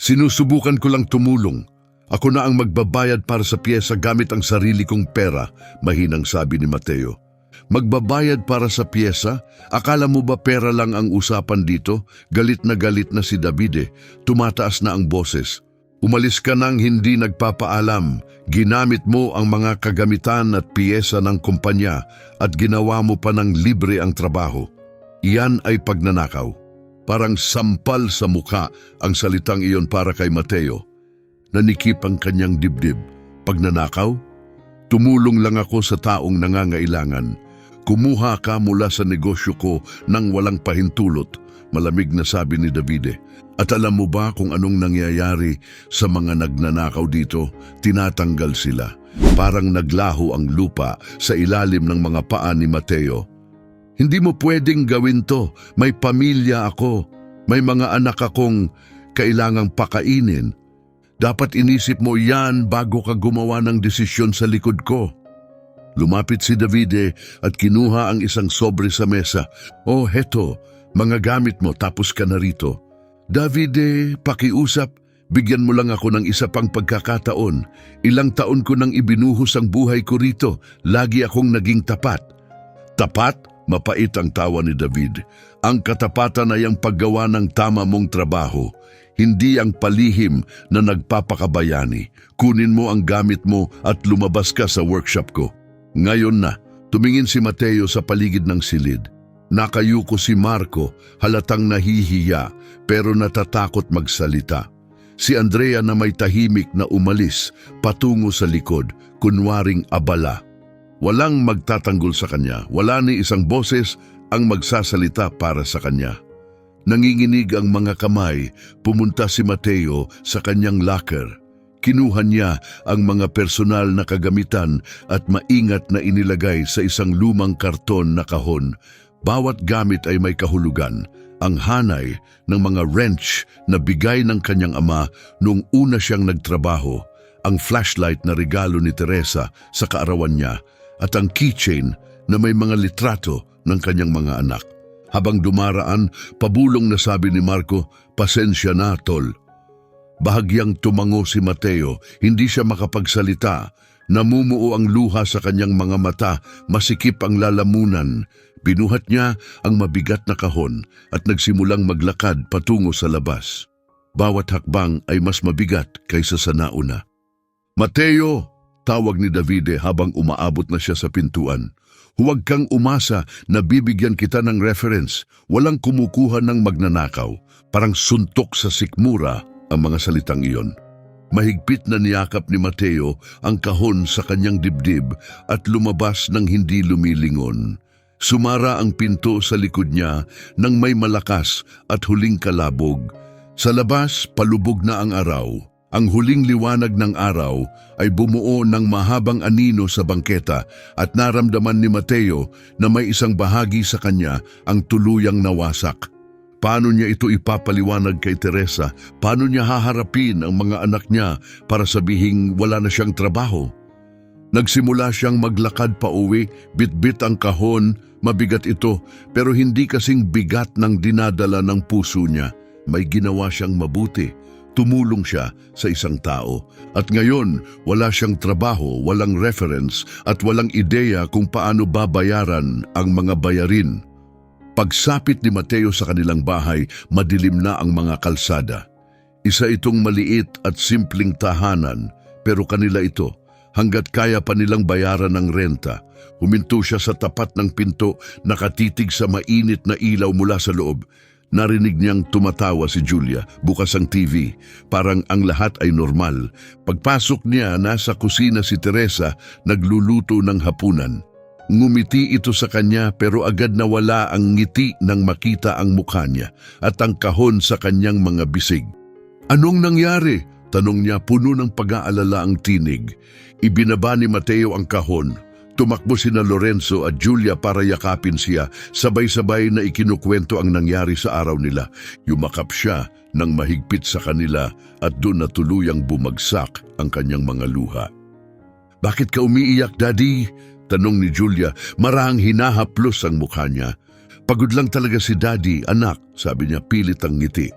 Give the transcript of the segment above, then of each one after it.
Sinusubukan ko lang tumulong. Ako na ang magbabayad para sa piyesa gamit ang sarili kong pera, mahinang sabi ni Mateo. Magbabayad para sa piyesa? Akala mo ba pera lang ang usapan dito? Galit na si Davide. Tumataas na ang boses. Umalis ka nang hindi nagpapaalam. Ginamit mo ang mga kagamitan at piyesa ng kumpanya at ginawa mo pa ng libre ang trabaho. Iyan ay pagnanakaw. Parang sampal sa mukha ang salitang iyon para kay Mateo. Nanikip ang kanyang dibdib. Pagnanakaw? Tumulong lang ako sa taong nangangailangan. Kumuha ka mula sa negosyo ko nang walang pahintulot, malamig na sabi ni Davide. At alam mo ba kung anong nangyayari sa mga nagnanakaw dito? Tinatanggal sila. Parang naglaho ang lupa sa ilalim ng mga paa ni Mateo. Hindi mo pwedeng gawin to. May pamilya ako. May mga anak akong kailangang pakainin. Dapat inisip mo yan bago ka gumawa ng desisyon sa likod ko. Lumapit si Davide at kinuha ang isang sobre sa mesa. Oh, heto, mga gamit mo tapos ka na rito. Davide, pakiusap, bigyan mo lang ako ng isa pang pagkakataon. Ilang taon ko nang ibinuhos ang buhay ko rito. Lagi akong naging tapat. Tapat? Mapait ang tawa ni David. Ang katapatan ay ang paggawa ng tama mong trabaho. Hindi ang palihim na nagpapakabayani. Kunin mo ang gamit mo at lumabas ka sa workshop ko. Ngayon na, tumingin si Mateo sa paligid ng silid. Nakayuko si Marco, halatang nahihiya pero natatakot magsalita. Si Andrea na may tahimik na umalis patungo sa likod, kunwaring abala. Walang magtatanggol sa kanya, wala ni isang boses ang magsasalita para sa kanya. Nanginginig ang mga kamay, pumunta si Mateo sa kanyang locker. Kinuha niya ang mga personal na kagamitan at maingat na inilagay sa isang lumang karton na kahon. Bawat gamit ay may kahulugan. Ang hanay ng mga wrench na bigay ng kanyang ama noong una siyang nagtrabaho, ang flashlight na regalo ni Teresa sa kaarawan niya, at ang keychain na may mga litrato ng kanyang mga anak. Habang dumaraan, pabulong na sabi ni Marco, "Pasensya na, tol." Bahagyang tumango si Mateo, hindi siya makapagsalita. Namumuo ang luha sa kanyang mga mata, masikip ang lalamunan. Binuhat niya ang mabigat na kahon at nagsimulang maglakad patungo sa labas. Bawat hakbang ay mas mabigat kaysa sa nauna. "Mateo!" tawag ni Davide habang umaabot na siya sa pintuan. "Huwag kang umasa na bibigyan kita ng reference. Walang kumukuha ng magnanakaw." Parang suntok sa sikmura ang mga salitang iyon. Mahigpit na niyakap ni Mateo ang kahon sa kanyang dibdib at lumabas ng hindi lumilingon. Sumara ang pinto sa likod niya nang may malakas at huling kalabog. Sa labas, palubog na ang araw. Ang huling liwanag ng araw ay bumuo ng mahabang anino sa bangketa at naramdaman ni Mateo na may isang bahagi sa kanya ang tuluyang nawasak. Paano niya ito ipapaliwanag kay Teresa? Paano niya haharapin ang mga anak niya para sabihing wala na siyang trabaho? Nagsimula siyang maglakad pa uwi, bitbit ang kahon, mabigat ito, pero hindi kasing bigat ng dinadala ng puso niya. May ginawa siyang mabuti. Tumulong siya sa isang tao. At ngayon, wala siyang trabaho, walang reference, at walang ideya kung paano babayaran ang mga bayarin. Pagsapit ni Mateo sa kanilang bahay, madilim na ang mga kalsada. Isa itong maliit at simpleng tahanan, pero kanila ito, hanggat kaya pa nilang bayaran ng renta. Huminto siya sa tapat ng pinto, nakatitig sa mainit na ilaw mula sa loob. Narinig niyang tumatawa si Julia, bukas ang TV, parang ang lahat ay normal. Pagpasok niya, nasa kusina si Teresa, nagluluto ng hapunan. Ngumiti ito sa kanya pero agad nawala ang ngiti nang makita ang mukha niya at ang kahon sa kanyang mga bisig. "Anong nangyari?" tanong niya, puno ng pag-aalala ang tinig. Ibinaba ni Mateo ang kahon. Tumakbo sina Lorenzo at Julia para yakapin siya. Sabay-sabay na ikinukwento ang nangyari sa araw nila. Yumakap siya ng mahigpit sa kanila at doon na tuluyang bumagsak ang kanyang mga luha. "Bakit ka umiiyak, Daddy?" tanong ni Julia, marahang hinahaplos ang mukha niya. "Pagod lang talaga si Daddy, anak," sabi niya, pilit ang ngiti.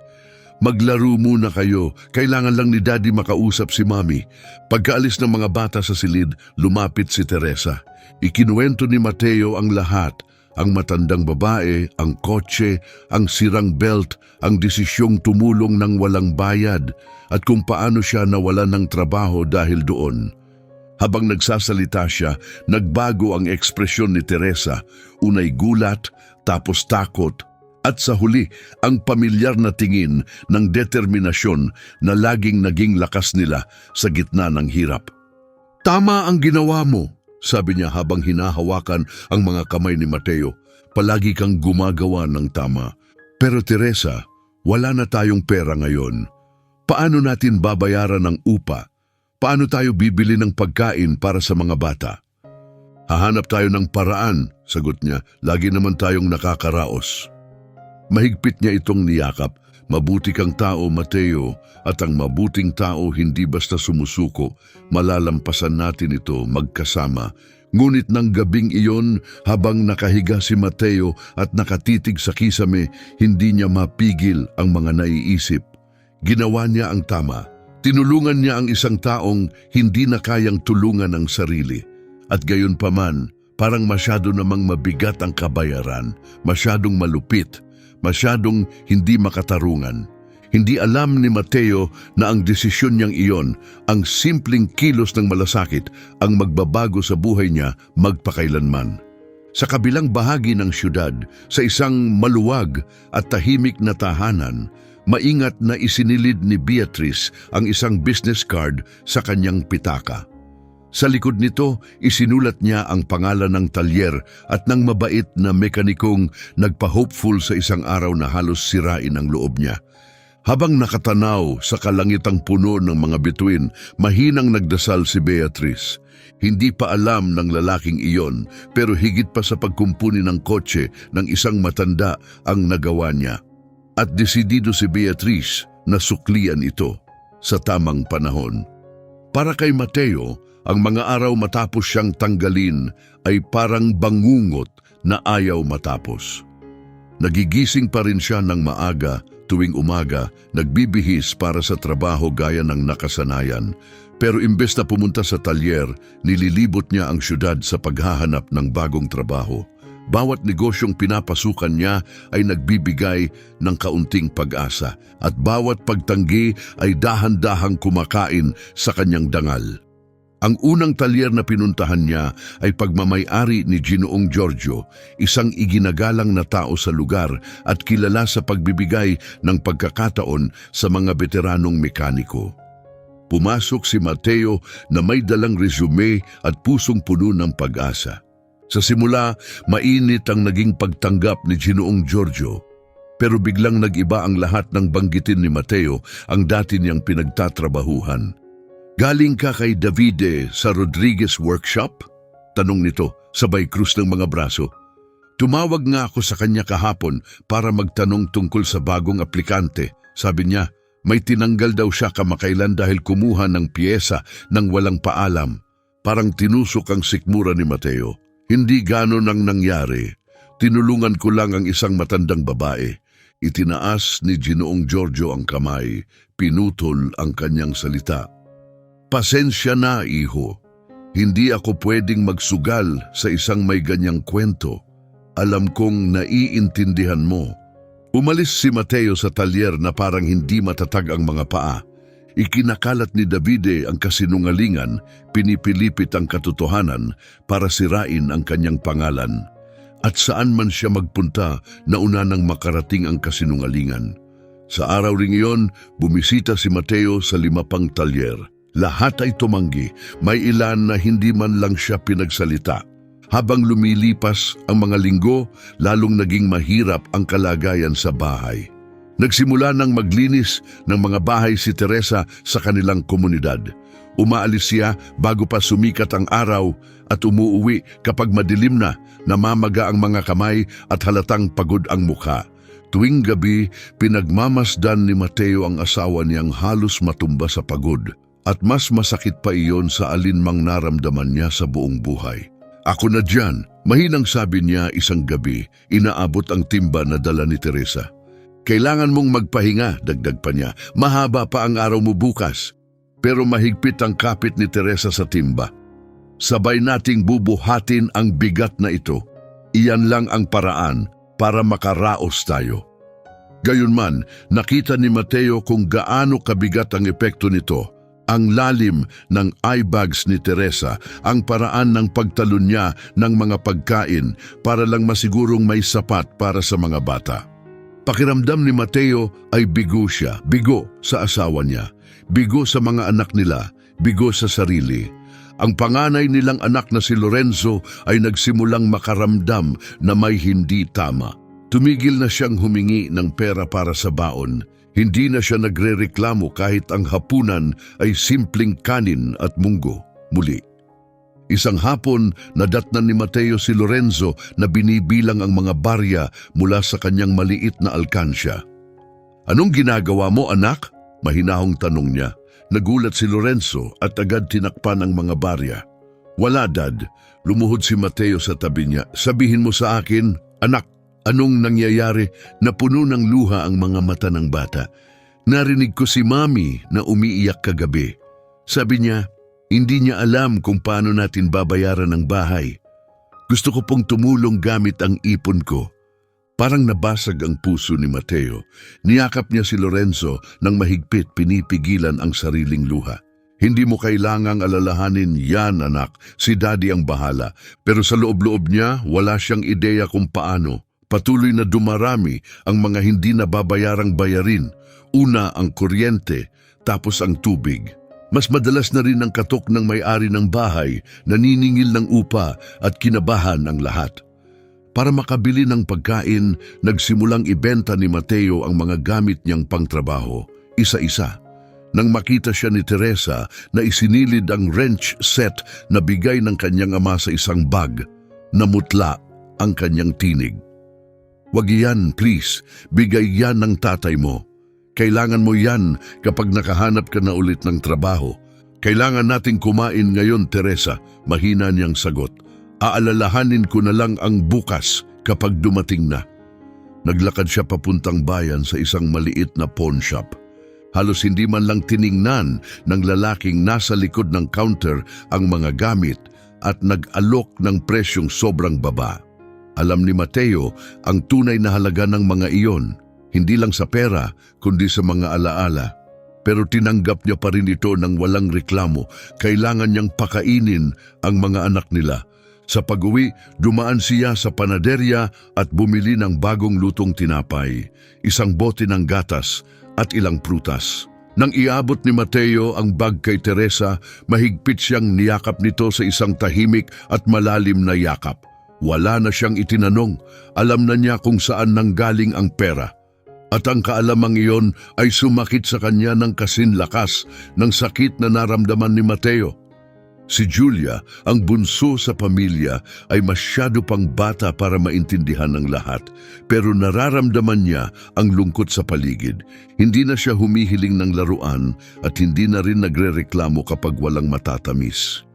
Maglaro muna kayo, kailangan lang ni Daddy makausap si Mami. Pagkaalis ng mga bata sa silid, lumapit si Teresa. Ikinuwento ni Mateo ang lahat, ang matandang babae, ang kotse, ang sirang belt, ang desisyong tumulong ng walang bayad, at kung paano siya nawalan ng trabaho dahil doon. Habang nagsasalita siya, nagbago ang ekspresyon ni Teresa, unay gulat, tapos takot, at sa huli, ang pamilyar na tingin ng determinasyon na laging naging lakas nila sa gitna ng hirap. "Tama ang ginawa mo," sabi niya habang hinahawakan ang mga kamay ni Mateo. "Palagi kang gumagawa ng tama. Pero Teresa, wala na tayong pera ngayon. Paano natin babayaran ang upa? Paano tayo bibili ng pagkain para sa mga bata?" "Hahanap tayo ng paraan," sagot niya. "Lagi naman tayong nakakaraos." Mahigpit niya itong niyakap. "Mabuti kang tao, Mateo, at ang mabuting tao hindi basta sumusuko. Malalampasan natin ito magkasama." Ngunit ng gabing iyon, habang nakahiga si Mateo at nakatitig sa kisame, hindi niya mapigil ang mga naiisip. Ginawa niya ang tama. Tinulungan niya ang isang taong hindi na kayang tulungan ng sarili. At gayon paman, parang masyado namang mabigat ang kabayaran, masyadong malupit, masyadong hindi makatarungan. Hindi alam ni Mateo na ang desisyon niyang iyon, ang simpleng kilos ng malasakit, ang magbabago sa buhay niya magpakailanman. Sa kabilang bahagi ng syudad, sa isang maluwag at tahimik na tahanan, maingat na isinilid ni Beatrice ang isang business card sa kanyang pitaka. Sa likod nito, isinulat niya ang pangalan ng talyer at ng mabait na mekanikong nagpa-hopeful sa isang araw na halos sirain ang loob niya. Habang nakatanaw sa kalangitang puno ng mga bituin, mahinang nagdasal si Beatrice. Hindi pa alam ng lalaking iyon, pero higit pa sa pagkumpuni ng kotse ng isang matanda ang nagawa niya. At desidido si Beatrice na suklian ito sa tamang panahon. Para kay Mateo, ang mga araw matapos siyang tanggalin ay parang bangungot na ayaw matapos. Nagigising pa rin siya ng maaga tuwing umaga, nagbibihis para sa trabaho gaya ng nakasanayan. Pero imbes na pumunta sa talyer, nililibot niya ang syudad sa paghahanap ng bagong trabaho. Bawat negosyong pinapasukan niya ay nagbibigay ng kaunting pag-asa at bawat pagtanggi ay dahan-dahang kumakain sa kanyang dangal. Ang unang talyer na pinuntahan niya ay pagmamay-ari ni Ginoong Giorgio, isang iginagalang na tao sa lugar at kilala sa pagbibigay ng pagkakataon sa mga veteranong mekaniko. Pumasok si Mateo na may dalang resume at pusong puno ng pag-asa. Sa simula, mainit ang naging pagtanggap ni Ginoong Giorgio. Pero biglang nag-iba ang lahat ng banggitin ni Mateo ang dati niyang pinagtatrabahuhan. "Galing ka kay Davide sa Rodriguez Workshop?" tanong nito, sabay krus ng mga braso. "Tumawag nga ako sa kanya kahapon para magtanong tungkol sa bagong aplikante. Sabi niya, may tinanggal daw siya kamakailan dahil kumuha ng piyesa ng walang paalam." Parang tinusok ang sikmura ni Mateo. "Hindi ganon ang nangyari. Tinulungan ko lang ang isang matandang babae." Itinaas ni Ginoong Giorgio ang kamay, pinutol ang kanyang salita. "Pasensya na, iho. Hindi ako pwedeng magsugal sa isang may ganyang kwento. Alam kong naiintindihan mo." Umalis si Mateo sa talyer na parang hindi matatag ang mga paa. Ikinakalat ni Davide ang kasinungalingan, pinipilipit ang katotohanan para sirain ang kanyang pangalan. At saan man siya magpunta, nauna nang makarating ang kasinungalingan. Sa araw ring iyon, bumisita si Mateo sa 5 pang talyer. Lahat ay tumanggi, may ilan na hindi man lang siya pinagsalita. Habang lumilipas ang mga linggo, lalong naging mahirap ang kalagayan sa bahay. Nagsimula ng maglinis ng mga bahay si Teresa sa kanilang komunidad. Umaalis siya bago pa sumikat ang araw at umuuwi kapag madilim na, namamaga ang mga kamay at halatang pagod ang mukha. Tuwing gabi, pinagmamasdan ni Mateo ang asawa niyang halos matumba sa pagod. At mas masakit pa iyon sa alinmang naramdaman niya sa buong buhay. "Ako na dyan," mahinang sabi niya isang gabi, inaabot ang timba na dala ni Teresa. Kailangan mong magpahinga, dagdag pa niya. Mahaba pa ang araw mo bukas. Pero mahigpit ang kapit ni Teresa sa timba. Sabay nating bubuhatin ang bigat na ito. Iyan lang ang paraan para makaraos tayo. Gayunman, nakita ni Mateo kung gaano kabigat ang epekto nito. Ang lalim ng eye bags ni Teresa, ang paraan ng pagtalon niya ng mga pagkain para lang masigurong may sapat para sa mga bata. Pakiramdam ni Mateo ay bigo siya, bigo sa asawa niya, bigo sa mga anak nila, bigo sa sarili. Ang panganay nilang anak na si Lorenzo ay nagsimulang makaramdam na may hindi tama. Tumigil na siyang humingi ng pera para sa baon. Hindi na siya nagrereklamo kahit ang hapunan ay simpleng kanin at munggo. Muli, isang hapon nadatnan ni Mateo si Lorenzo na binibilang ang mga barya mula sa kanyang maliit na alkansya. "Anong ginagawa mo, anak?" Mahinahong tanong niya. Nagulat si Lorenzo at agad tinakpan ang mga barya. "Wala, Dad." Lumuhod si Mateo sa tabi niya. "Sabihin mo sa akin, anak, anong nangyayari?" Napuno ng luha ang mga mata ng bata. "Narinig ko si Mami na umiiyak kagabi. Sabi niya, hindi niya alam kung paano natin babayaran ang bahay. Gusto ko pong tumulong gamit ang ipon ko." Parang nabasag ang puso ni Mateo. Niyakap niya si Lorenzo nang mahigpit, pinipigilan ang sariling luha. "Hindi mo kailangang alalahanin yan, anak. Si Daddy ang bahala." Pero sa loob-loob niya, wala siyang ideya kung paano. Patuloy na dumarami ang mga hindi nababayarang bayarin. Una ang kuryente, tapos ang tubig. Mas madalas na rin ang katok ng may-ari ng bahay, naniningil ng upa at kinabahan ang lahat. Para makabili ng pagkain, nagsimulang ibenta ni Mateo ang mga gamit niyang pangtrabaho, isa-isa. Nang makita siya ni Teresa na isinilid ang wrench set na bigay ng kanyang ama sa isang bag, namutla ang kanyang tinig. "Wag yan, please. Bigay yan ng tatay mo. Kailangan mo yan kapag nakahanap ka na ulit ng trabaho. Kailangan nating kumain ngayon, Teresa." Mahina niyang sagot. "Aalalahanin ko na lang ang bukas kapag dumating na." Naglakad siya papuntang bayan sa isang maliit na pawn shop. Halos hindi man lang tiningnan ng lalaking nasa likod ng counter ang mga gamit at nag-alok ng presyong sobrang baba. Alam ni Mateo ang tunay na halaga ng mga iyon, hindi lang sa pera kundi sa mga alaala. Pero tinanggap niya pa rin ito ng walang reklamo. Kailangan niyang pakainin ang mga anak nila. Sa pag-uwi, dumaan siya sa panaderya at bumili ng bagong lutong tinapay, isang bote ng gatas at ilang prutas. Nang iabot ni Mateo ang bag kay Teresa, mahigpit siyang niyakap nito sa isang tahimik at malalim na yakap. Wala na siyang itinanong, alam na niya kung saan nanggaling ang pera. At ang kaalamang iyon ay sumakit sa kanya ng kasinlakas ng sakit na naramdaman ni Mateo. Si Julia, ang bunso sa pamilya, ay masyado pang bata para maintindihan ang lahat. Pero nararamdaman niya ang lungkot sa paligid. Hindi na siya humihiling ng laruan at hindi na rin nagrereklamo kapag walang matatamis.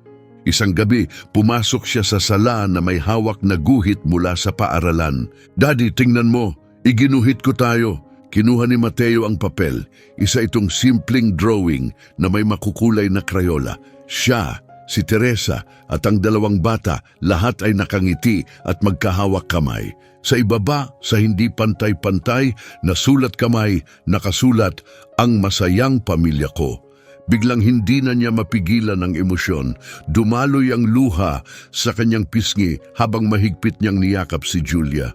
Isang gabi, pumasok siya sa sala na may hawak na guhit mula sa paaralan. "Daddy, tingnan mo, iginuhit ko tayo." Kinuha ni Mateo ang papel, isa itong simpleng drawing na may makukulay na krayola. Siya, si Teresa at ang dalawang bata, lahat ay nakangiti at magkahawak kamay. Sa ibaba, sa hindi pantay-pantay na sulat kamay, nakasulat, "Ang masayang pamilya ko." Biglang hindi na niya mapigilan ang emosyon. Dumaloy ang luha sa kanyang pisngi habang mahigpit niyang niyakap si Julia.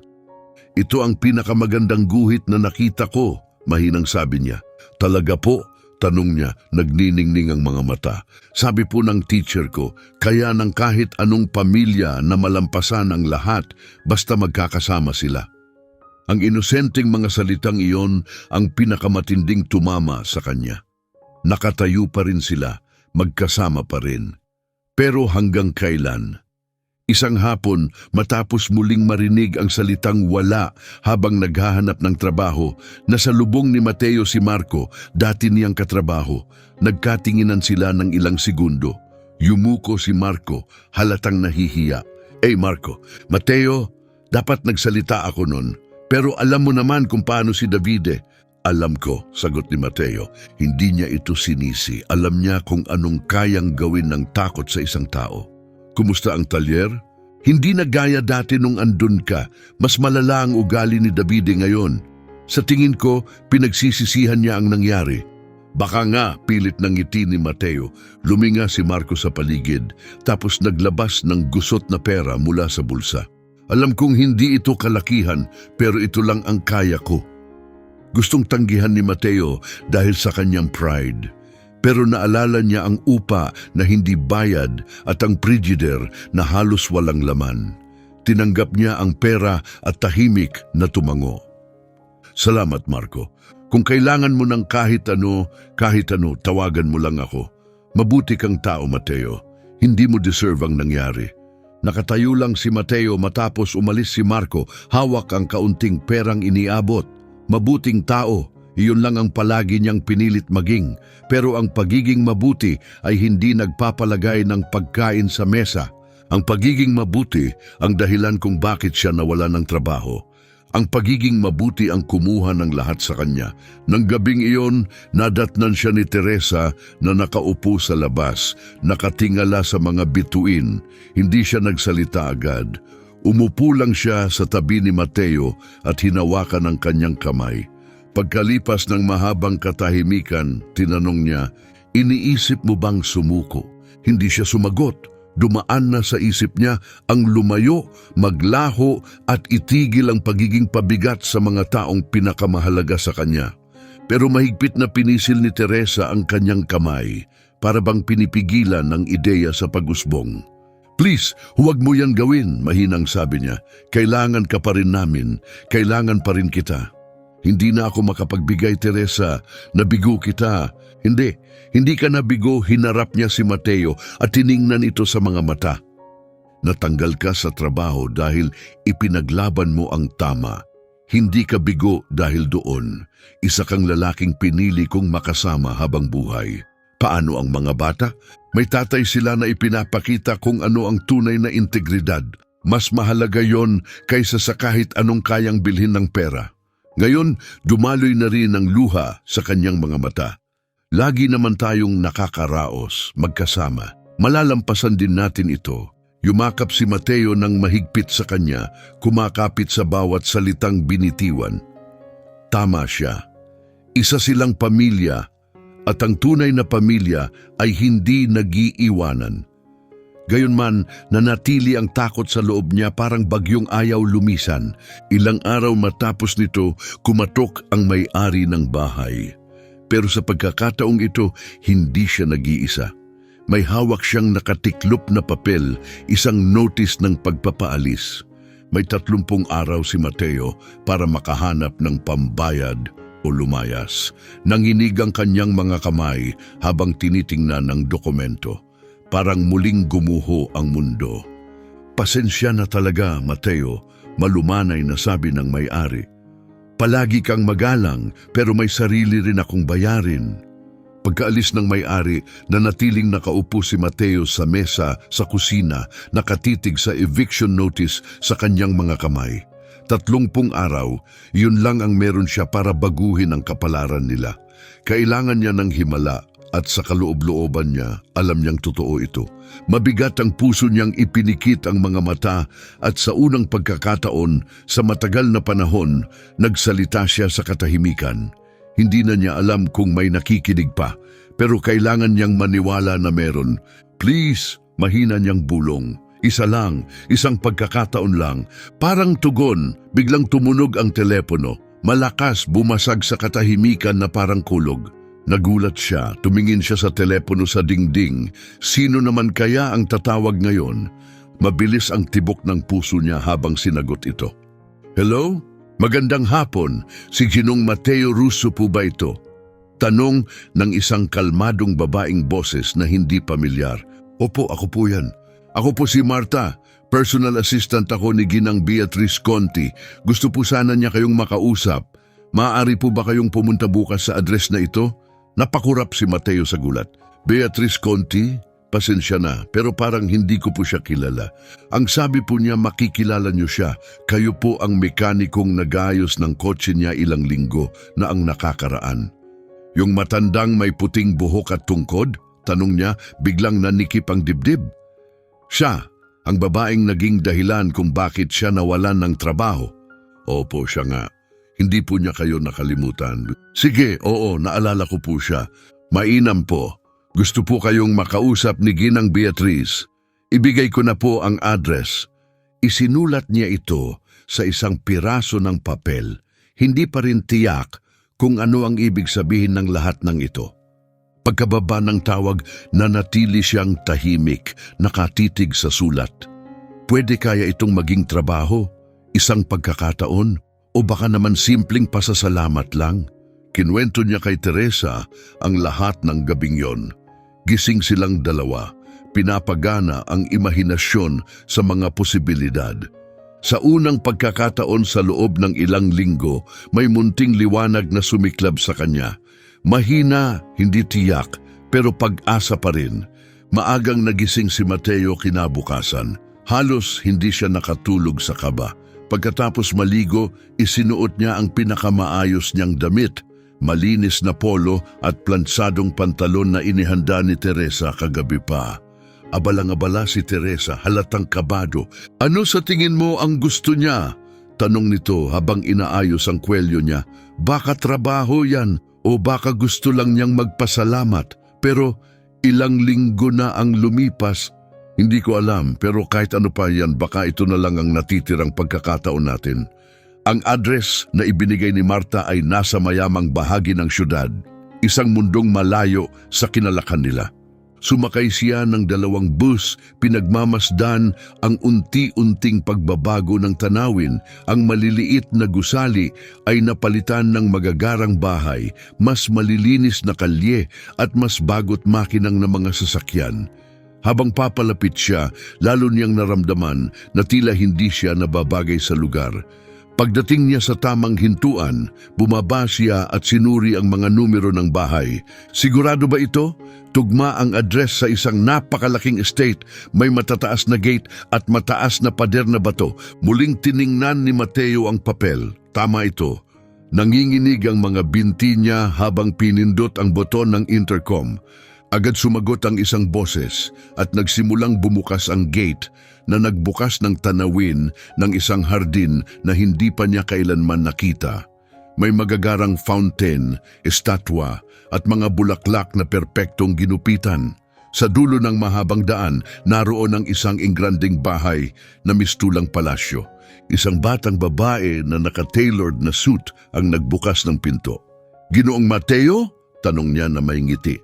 "Ito ang pinakamagandang guhit na nakita ko," mahinang sabi niya. "Talaga po?" tanong niya, nagniningning ang mga mata. "Sabi po ng teacher ko, kaya ng kahit anong pamilya na malampasan ang lahat basta magkakasama sila." Ang inosenteng mga salitang iyon ang pinakamatinding tumama sa kanya. Nakatayo pa rin sila, magkasama pa rin. Pero hanggang kailan? Isang hapon, matapos muling marinig ang salitang wala habang naghahanap ng trabaho, nasa lubong ni Mateo si Marco, dati niyang katrabaho. Nagkatinginan sila ng ilang segundo. Yumuko si Marco, halatang nahihiya. "Hey Marco, Mateo, dapat nagsalita ako nun. Pero alam mo naman kung paano si Davide. Alam ko, sagot ni Mateo. Hindi niya ito sinisi. Alam niya kung anong kayang gawin ng takot sa isang tao. Kumusta ang talyer? Hindi na gaya dati nung andun ka. Mas malala ang ugali ni Davide ngayon. Sa tingin ko, pinagsisisihan niya ang nangyari. Baka nga, pilit ng ngiti ni Mateo. Luminga si Marco sa paligid, tapos naglabas ng gusot na pera mula sa bulsa. Alam kong hindi ito kalakihan, pero ito lang ang kaya ko. Gustong tanggihan ni Mateo dahil sa kanyang pride. Pero naalala niya ang upa na hindi bayad at ang frigider na halos walang laman. Tinanggap niya ang pera at tahimik na tumango. Salamat, Marco. Kung kailangan mo ng kahit ano, tawagan mo lang ako. Mabuti kang tao, Mateo. Hindi mo deserve ang nangyari. Nakatayo lang si Mateo matapos umalis si Marco, hawak ang kaunting perang iniabot. Mabuting tao, iyon lang ang palagi niyang pinilit maging. Pero ang pagiging mabuti ay hindi nagpapalagay ng pagkain sa mesa. Ang pagiging mabuti ang dahilan kung bakit siya nawala ng trabaho. Ang pagiging mabuti ang kumuha ng lahat sa kanya. Nang gabing iyon, nadatnan siya ni Teresa na nakaupo sa labas, nakatingala sa mga bituin. Hindi siya nagsalita agad. Umupo lang siya sa tabi ni Mateo at hinawakan ang kanyang kamay. Pagkalipas ng mahabang katahimikan, tinanong niya, "Iniisip mo bang sumuko?" Hindi siya sumagot. Dumaan na sa isip niya ang lumayo, maglaho at itigil ang pagiging pabigat sa mga taong pinakamahalaga sa kanya. Pero mahigpit na pinisil ni Teresa ang kanyang kamay, para bang pinipigilan ng ideya sa pag-usbong. "Please, huwag mo yan gawin," mahinang sabi niya. "Kailangan ka pa rin namin, kailangan pa rin kita." "Hindi na ako makapagbigay, Teresa. Nabigo kita." Hindi ka nabigo, hinarap niya si Mateo at tiningnan ito sa mga mata. "Natanggal ka sa trabaho dahil ipinaglaban mo ang tama. Hindi ka bigo dahil doon. Isa kang lalaking pinili kong makasama habang buhay." "Paano ang mga bata? May tatay sila na ipinapakita kung ano ang tunay na integridad. Mas mahalaga yon kaysa sa kahit anong kayang bilhin ng pera." Ngayon, dumaloy na rin ang luha sa kanyang mga mata. Lagi naman tayong nakakaraos, magkasama. Malalampasan din natin ito. Yumakap si Mateo ng mahigpit sa kanya, kumakapit sa bawat salitang binitiwan. Tama siya. Isa silang pamilya, at ang tunay na pamilya ay hindi nag-iiwanan. Gayunman, nanatili ang takot sa loob niya parang bagyong ayaw lumisan. Ilang araw matapos nito, kumatok ang may-ari ng bahay. Pero sa pagkakataong ito, hindi siya nag-iisa. May hawak siyang nakatiklop na papel, isang notice ng pagpapaalis. May 30 araw si Mateo para makahanap ng pambayad o lumayas. Nanginig ang kanyang mga kamay habang tinitingnan ng dokumento. Parang muling gumuho ang mundo. "Pasensya na talaga, Mateo," malumanay na sabi ng may-ari. "Palagi kang magalang pero may sarili rin akong bayarin." Pagkaalis ng may-ari, nanatiling nakaupo si Mateo sa mesa sa kusina, nakatitig sa eviction notice sa kanyang mga kamay. 30 araw, yun lang ang meron siya para baguhin ang kapalaran nila. Kailangan niya ng himala at sa kaloob-looban niya, alam niyang totoo ito. Mabigat ang puso niyang ipinikit ang mga mata at sa unang pagkakataon, sa matagal na panahon, nagsalita siya sa katahimikan. Hindi na niya alam kung may nakikinig pa, pero kailangan niyang maniwala na meron. "Please," mahina niyang bulong. Isang pagkakataon lang. Parang tugon, biglang tumunog ang telepono. Malakas, bumasag sa katahimikan na parang kulog. Nagulat siya, tumingin siya sa telepono sa dingding. Sino naman kaya ang tatawag ngayon? Mabilis ang tibok ng puso niya habang sinagot ito. "Hello? Magandang hapon. Si Ginong Mateo Russo po ba ito?" Tanong ng isang kalmadong babaeng boses na hindi pamilyar. "Opo, ako po yan. Ako po si Marta. Personal assistant ako ni Ginang Beatrice Conti. Gusto po sana niya kayong makausap. Maaari po ba kayong pumunta bukas sa address na ito?" Napakurap si Mateo sa gulat. "Beatrice Conti? Pasensya na, pero parang hindi ko po siya kilala. Ang sabi po niya makikilala niyo siya. Kayo po ang mekanikong nagayos ng kotse niya ilang linggo na ang nakakaraan. Yung matandang may puting buhok at tungkod? Tanong niya, biglang nanikip ang dibdib. Siya, ang babaeng naging dahilan kung bakit siya nawalan ng trabaho. Opo, siya nga. Hindi po niya kayo nakalimutan. Sige, oo, naalala ko po siya. Mainam po. Gusto po kayong makausap ni Ginang Beatriz. Ibigay ko na po ang address. Isinulat niya ito sa isang piraso ng papel. Hindi pa rin tiyak kung ano ang ibig sabihin ng lahat ng ito. Pagkababa ng tawag, nanatili siyang tahimik, nakatitig sa sulat. Pwede kaya itong maging trabaho, isang pagkakataon, o baka naman simpleng pasasalamat lang? Kinwento niya kay Teresa ang lahat ng gabing yon. Gising silang dalawa, pinapagana ang imahinasyon sa mga posibilidad. Sa unang pagkakataon sa loob ng ilang linggo, may munting liwanag na sumiklab sa kanya. Mahina, hindi tiyak, pero pag-asa pa rin. Maagang nagising si Mateo kinabukasan. Halos hindi siya nakatulog sa kaba. Pagkatapos maligo, isinuot niya ang pinakamaayos niyang damit. Malinis na polo at plansadong pantalon na inihanda ni Teresa kagabi pa. Abalang-abala si Teresa, halatang kabado. Ano sa tingin mo ang gusto niya? Tanong nito habang inaayos ang kwelyo niya. Baka trabaho yan o baka gusto lang niyang magpasalamat. Pero ilang linggo na ang lumipas. Hindi ko alam, pero kahit ano pa yan, baka ito na lang ang natitirang pagkakataon natin. Ang address na ibinigay ni Marta ay nasa mayamang bahagi ng syudad, isang mundong malayo sa kinalakan nila. Sumakay siya ng 2 bus, pinagmamasdan ang unti-unting pagbabago ng tanawin. Ang maliliit na gusali ay napalitan ng magagarang bahay, mas malilinis na kalye at mas bago't makinang na mga sasakyan. Habang papalapit siya, lalo niyang naramdaman na tila hindi siya nababagay sa lugar. Pagdating niya sa tamang hintuan, bumaba siya at sinuri ang mga numero ng bahay. Sigurado ba ito? Tugma ang address sa isang napakalaking estate, may matataas na gate at mataas na pader na bato. Muling tiningnan ni Mateo ang papel. Tama ito. Nanginginig ang mga binti niya habang pinindot ang boton ng intercom. Agad sumagot ang isang boses at nagsimulang bumukas ang gate na nagbukas ng tanawin ng isang hardin na hindi pa niya kailanman nakita. May magagarang fountain, estatwa at mga bulaklak na perpektong ginupitan. Sa dulo ng mahabang daan, naroon ang isang ingranding bahay na mistulang palasyo. Isang batang babae na naka-tailored na suit ang nagbukas ng pinto. "Ginoong Mateo?" tanong niya na may ngiti.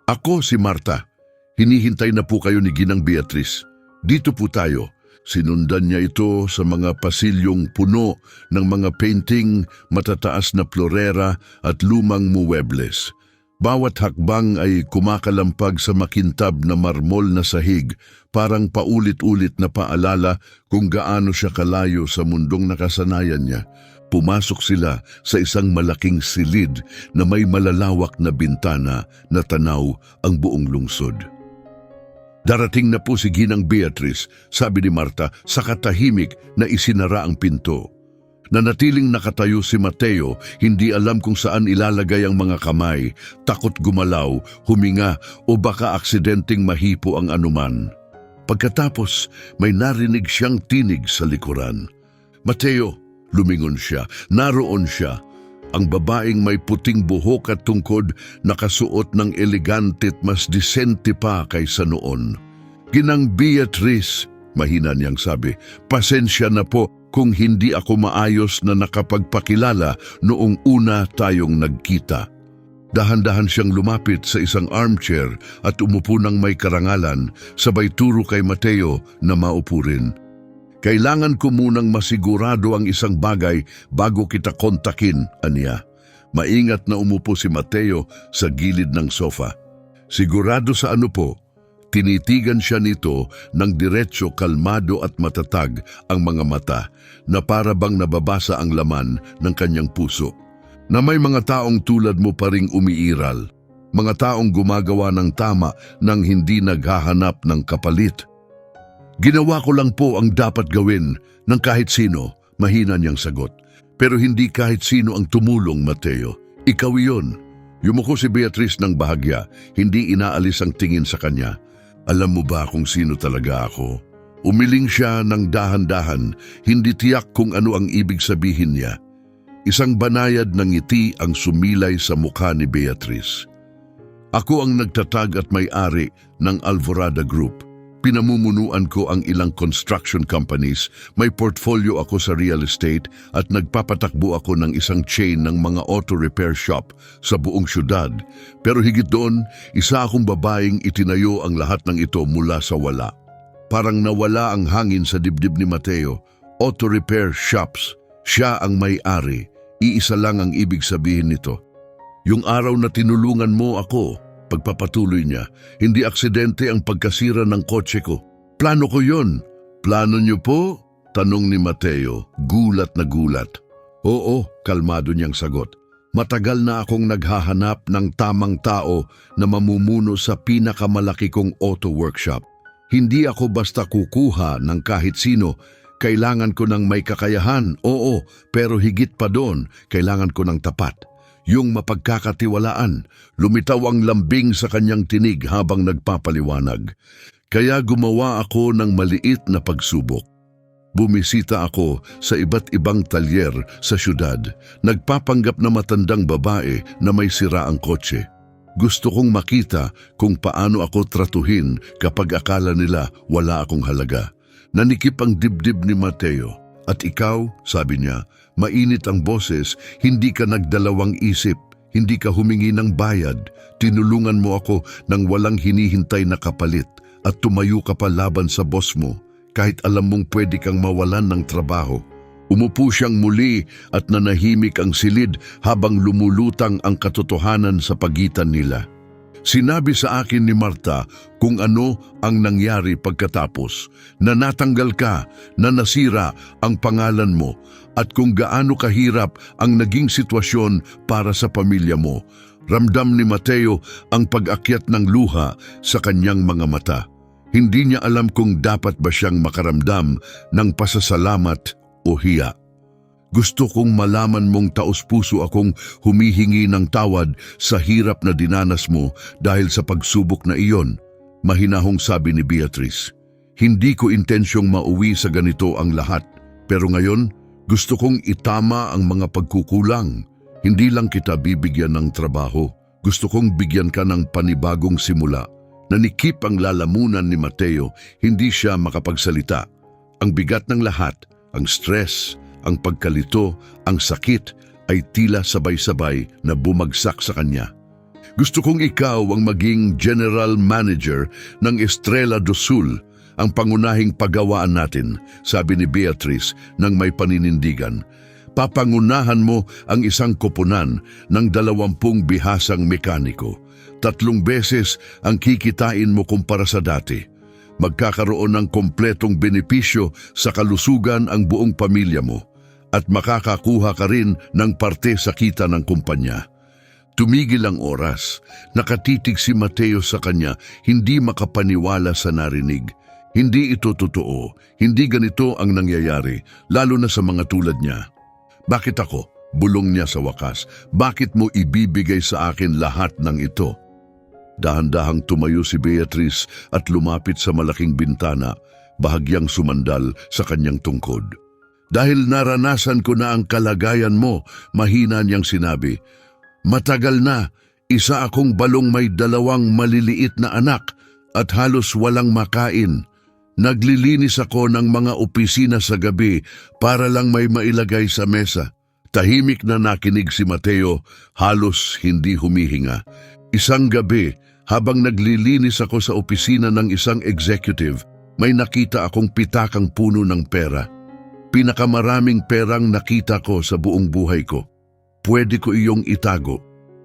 "Ako si Marta. Hinihintay na po kayo ni Ginang Beatriz. Dito po tayo." Sinundan niya ito sa mga pasilyong puno ng mga painting, matataas na florera at lumang muwebles. Bawat hakbang ay kumakalampag sa makintab na marmol na sahig, parang paulit-ulit na paalala kung gaano siya kalayo sa mundong nakasanayan niya. Pumasok sila sa isang malaking silid na may malalawak na bintana na tanaw ang buong lungsod. "Darating na po si Ginang Beatriz," sabi ni Marta sa katahimik na isinara ang pinto. Nanatiling nakatayo si Mateo, hindi alam kung saan ilalagay ang mga kamay, takot gumalaw, huminga o baka aksidenteng mahipo ang anuman. Pagkatapos, may narinig siyang tinig sa likuran. "Mateo!" Lumingon siya. Naroon siya. Ang babaeng may puting buhok at tungkod, nakasuot ng elegante at mas disente pa kaysa noon. "Ginang Beatriz," mahina niyang sabi, "pasensya na po kung hindi ako maayos na nakapagpakilala noong una tayong nagkita." Dahan-dahan siyang lumapit sa isang armchair at umupo ng may karangalan, sabay turo kay Mateo na maupo rin. "Kailangan ko munang masigurado ang isang bagay bago kita kontakin," aniya. Maingat na umupo si Mateo sa gilid ng sofa. Sigurado sa ano po? Tinitigan siya nito ng diretso, kalmado at matatag ang mga mata na para bang nababasa ang laman ng kanyang puso. "Na may mga taong tulad mo pa ring umiiral." Mga taong gumagawa ng tama nang hindi naghahanap ng kapalit. Ginawa ko lang po ang dapat gawin ng kahit sino, mahina niyang sagot. Pero hindi kahit sino ang tumulong, Mateo. Ikaw iyon. Yumuko si Beatrice ng bahagya, hindi inaalis ang tingin sa kanya. Alam mo ba kung sino talaga ako? Umiling siya ng dahan-dahan, hindi tiyak kung ano ang ibig sabihin niya. Isang banayad ng ngiti ang sumilay sa mukha ni Beatrice. Ako ang nagtatag at may-ari ng Alvorada Group. Pinamumunuan ko ang ilang construction companies, may portfolio ako sa real estate at nagpapatakbo ako ng isang chain ng mga auto repair shop sa buong syudad. Pero higit doon, isa akong babaeng itinayo ang lahat ng ito mula sa wala. Parang nawala ang hangin sa dibdib ni Mateo. Auto repair shops, siya ang may-ari. Iisa lang ang ibig sabihin nito. Yung araw na tinulungan mo ako, pagpapatuloy niya, hindi aksidente ang pagkasira ng kotse ko. Plano ko yon. Plano niyo po? Tanong ni Mateo, gulat na gulat. Oo, kalmado niyang sagot. Matagal na akong naghahanap ng tamang tao na mamumuno sa pinakamalaki kong auto workshop. Hindi ako basta kukuha ng kahit sino. Kailangan ko ng may kakayahan, oo, pero higit pa doon, kailangan ko ng tapat. Yung mapagkakatiwalaan, lumitaw ang lambing sa kanyang tinig habang nagpapaliwanag. Kaya gumawa ako ng maliit na pagsubok. Bumisita ako sa iba't ibang talyer sa syudad, nagpapanggap na matandang babae na may sira ang kotse. Gusto kong makita kung paano ako tratuhin kapag akala nila wala akong halaga. Nanikip ang dibdib ni Mateo. At ikaw, sabi niya, mainit ang boses, hindi ka nagdalawang isip, hindi ka humingi ng bayad, tinulungan mo ako nang walang hinihintay na kapalit at tumayo ka pa laban sa boss mo, kahit alam mong pwede kang mawalan ng trabaho. Umupo siyang muli at nanahimik ang silid habang lumulutang ang katotohanan sa pagitan nila. Sinabi sa akin ni Marta kung ano ang nangyari pagkatapos, na natanggal ka, na nasira ang pangalan mo, at kung gaano kahirap ang naging sitwasyon para sa pamilya mo. Ramdam ni Mateo ang pag-akyat ng luha sa kanyang mga mata. Hindi niya alam kung dapat ba siyang makaramdam ng pasasalamat o hiya. Gusto kong malaman mong taos-puso akong humihingi ng tawad sa hirap na dinanas mo dahil sa pagsubok na iyon, mahinahong sabi ni Beatrice. Hindi ko intensyong mauwi sa ganito ang lahat, pero ngayon gusto kong itama ang mga pagkukulang. Hindi lang kita bibigyan ng trabaho, gusto kong bigyan ka ng panibagong simula. Nanikip ang lalamunan ni Mateo, hindi siya makapagsalita. Ang bigat ng lahat, ang stress, ang pagkalito, ang sakit ay tila sabay-sabay na bumagsak sa kanya. Gusto kong ikaw ang maging general manager ng Estrella do Sul, ang pangunahing paggawaan natin, sabi ni Beatrice nang may paninindigan. Papangunahan mo ang isang koponan ng 20 bihasang mekaniko. 3 beses ang kikitain mo kumpara sa dati. Magkakaroon ng kompletong benepisyo sa kalusugan ang buong pamilya mo. At makakakuha ka rin ng parte sa kita ng kumpanya. Tumigil ang oras. Nakatitig si Mateo sa kanya, hindi makapaniwala sa narinig. Hindi ito totoo. Hindi ganito ang nangyayari, lalo na sa mga tulad niya. Bakit ako? Bulong niya sa wakas. Bakit mo ibibigay sa akin lahat ng ito? Dahan-dahang tumayo si Beatrice at lumapit sa malaking bintana, bahagyang sumandal sa kanyang tungkod. Dahil naranasan ko na ang kalagayan mo, mahina niyang sinabi. Matagal na, isa akong balong may 2 maliliit na anak at halos walang makain. Naglilinis ako ng mga opisina sa gabi para lang may mailagay sa mesa. Tahimik na nakinig si Mateo, halos hindi humihinga. Isang gabi, habang naglilinis ako sa opisina ng isang executive, may nakita akong pitakang puno ng pera. Pinakamaraming perang nakita ko sa buong buhay ko. Pwede ko iyong itago.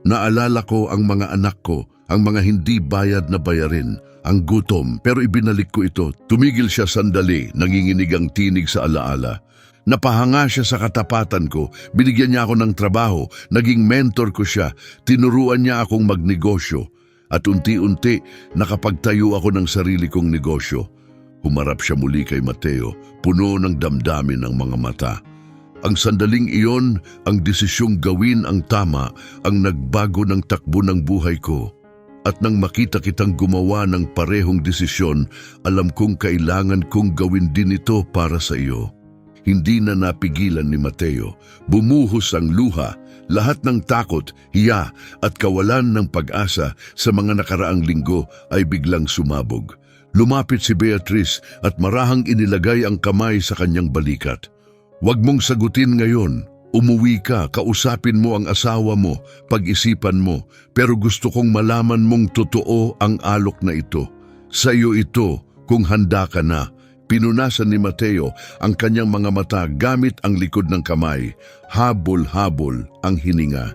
Naalala ko ang mga anak ko, ang mga hindi bayad na bayarin, ang gutom, pero ibinalik ko ito. Tumigil siya sandali, nanginginig ang tinig sa alaala. Napahanga siya sa katapatan ko, binigyan niya ako ng trabaho, naging mentor ko siya, tinuruan niya akong magnegosyo, at unti-unti nakapagtayo ako ng sarili kong negosyo. Humarap siya muli kay Mateo, puno ng damdamin ng mga mata. Ang sandaling iyon, ang desisyong gawin ang tama, ang nagbago ng takbo ng buhay ko. At nang makita kitang gumawa ng parehong desisyon, alam kong kailangan kong gawin din ito para sa iyo. Hindi na napigilan ni Mateo. Bumuhos ang luha, lahat ng takot, hiya at kawalan ng pag-asa sa mga nakaraang linggo ay biglang sumabog. Lumapit si Beatrice at marahang inilagay ang kamay sa kanyang balikat. "Huwag mong sagutin ngayon. Umuwi ka, kausapin mo ang asawa mo, pag-isipan mo, pero gusto kong malaman mong totoo ang alok na ito. Sa iyo ito kung handa ka na." Pinunasan ni Mateo ang kanyang mga mata gamit ang likod ng kamay. Habol-habol ang hininga.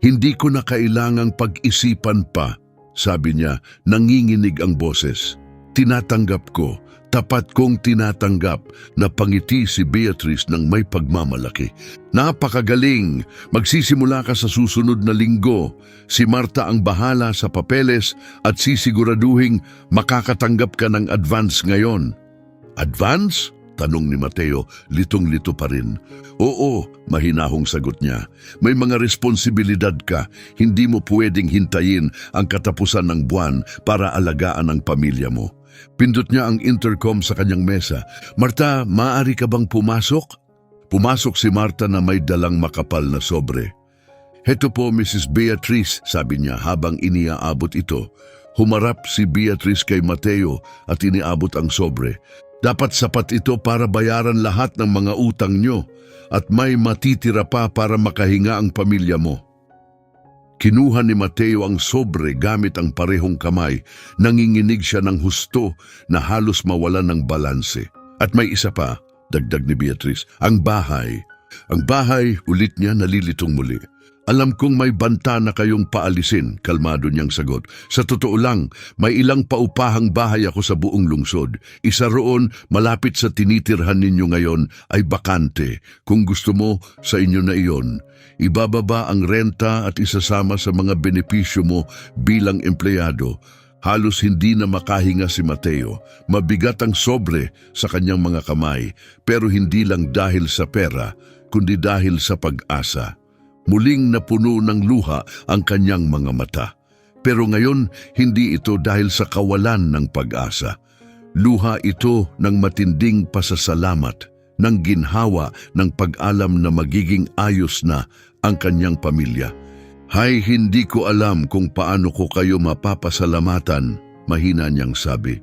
"Hindi ko na kailangang pag-isipan pa," sabi niya, nanginginig ang boses. "Tinatanggap ko, tapat kong tinatanggap." Napangiti si Beatrice ng may pagmamalaki. "Napakagaling! Magsisimula ka sa susunod na linggo. Si Marta ang bahala sa papeles at sisiguraduhing makakatanggap ka ng advance ngayon." "Advance?" tanong ni Mateo, litong-lito pa rin. "Oo," mahinahong sagot niya. "May mga responsibilidad ka. Hindi mo pwedeng hintayin ang katapusan ng buwan para alagaan ang pamilya mo." Pindot niya ang intercom sa kanyang mesa. "Marta, maaari ka bang pumasok?" Pumasok si Marta na may dalang makapal na sobre. "Heto po, Mrs. Beatrice," sabi niya habang iniaabot ito. Humarap si Beatrice kay Mateo at iniabot ang sobre. "Dapat sapat ito para bayaran lahat ng mga utang nyo at may matitira pa para makahinga ang pamilya mo." Kinuha ni Mateo ang sobre gamit ang parehong kamay. Nanginginig siya ng husto na halos mawalan ng balanse. "At may isa pa," dagdag ni Beatrice, "ang bahay." "Ang bahay," ulit niya nalilitong muli. "Alam kong may banta na kayong paalisin," kalmado niyang sagot. "Sa totoo lang, may ilang paupahang bahay ako sa buong lungsod. Isa roon, malapit sa tinitirhan ninyo ngayon, ay bakante. Kung gusto mo, sa inyo na iyon. Ibababa ang renta at isasama sa mga benepisyo mo bilang empleyado." Halos hindi na makahinga si Mateo. Mabigat ang sobre sa kanyang mga kamay, pero hindi lang dahil sa pera, kundi dahil sa pag-asa. Muling napuno ng luha ang kanyang mga mata. Pero ngayon, hindi ito dahil sa kawalan ng pag-asa. Luha ito ng matinding pasasalamat, ng ginhawa ng pag-alam na magiging ayos na ang kanyang pamilya. "Hay, hindi ko alam kung paano ko kayo mapapasalamatan," mahina niyang sabi.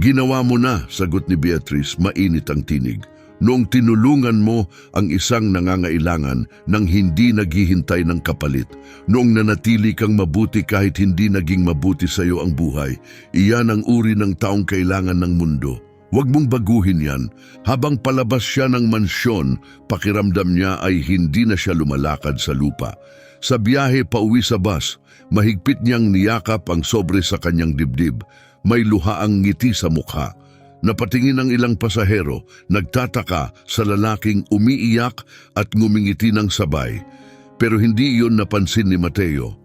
"Ginawa mo na," sagot ni Beatrice, mainit ang tinig. "Noong tinulungan mo ang isang nangangailangan nang hindi naghihintay ng kapalit, noong nanatili kang mabuti kahit hindi naging mabuti sa iyo ang buhay, iyan ang uri ng taong kailangan ng mundo. Huwag mong baguhin yan." Habang palabas siya ng mansyon, pakiramdam niya ay hindi na siya lumalakad sa lupa. Sa biyahe pauwi sa bus, mahigpit niyang niyakap ang sobre sa kanyang dibdib. May luhaang ngiti sa mukha. Napatingin ang ilang pasahero, nagtataka sa lalaking umiiyak at ngumingiti ng sabay. Pero hindi iyon napansin ni Mateo.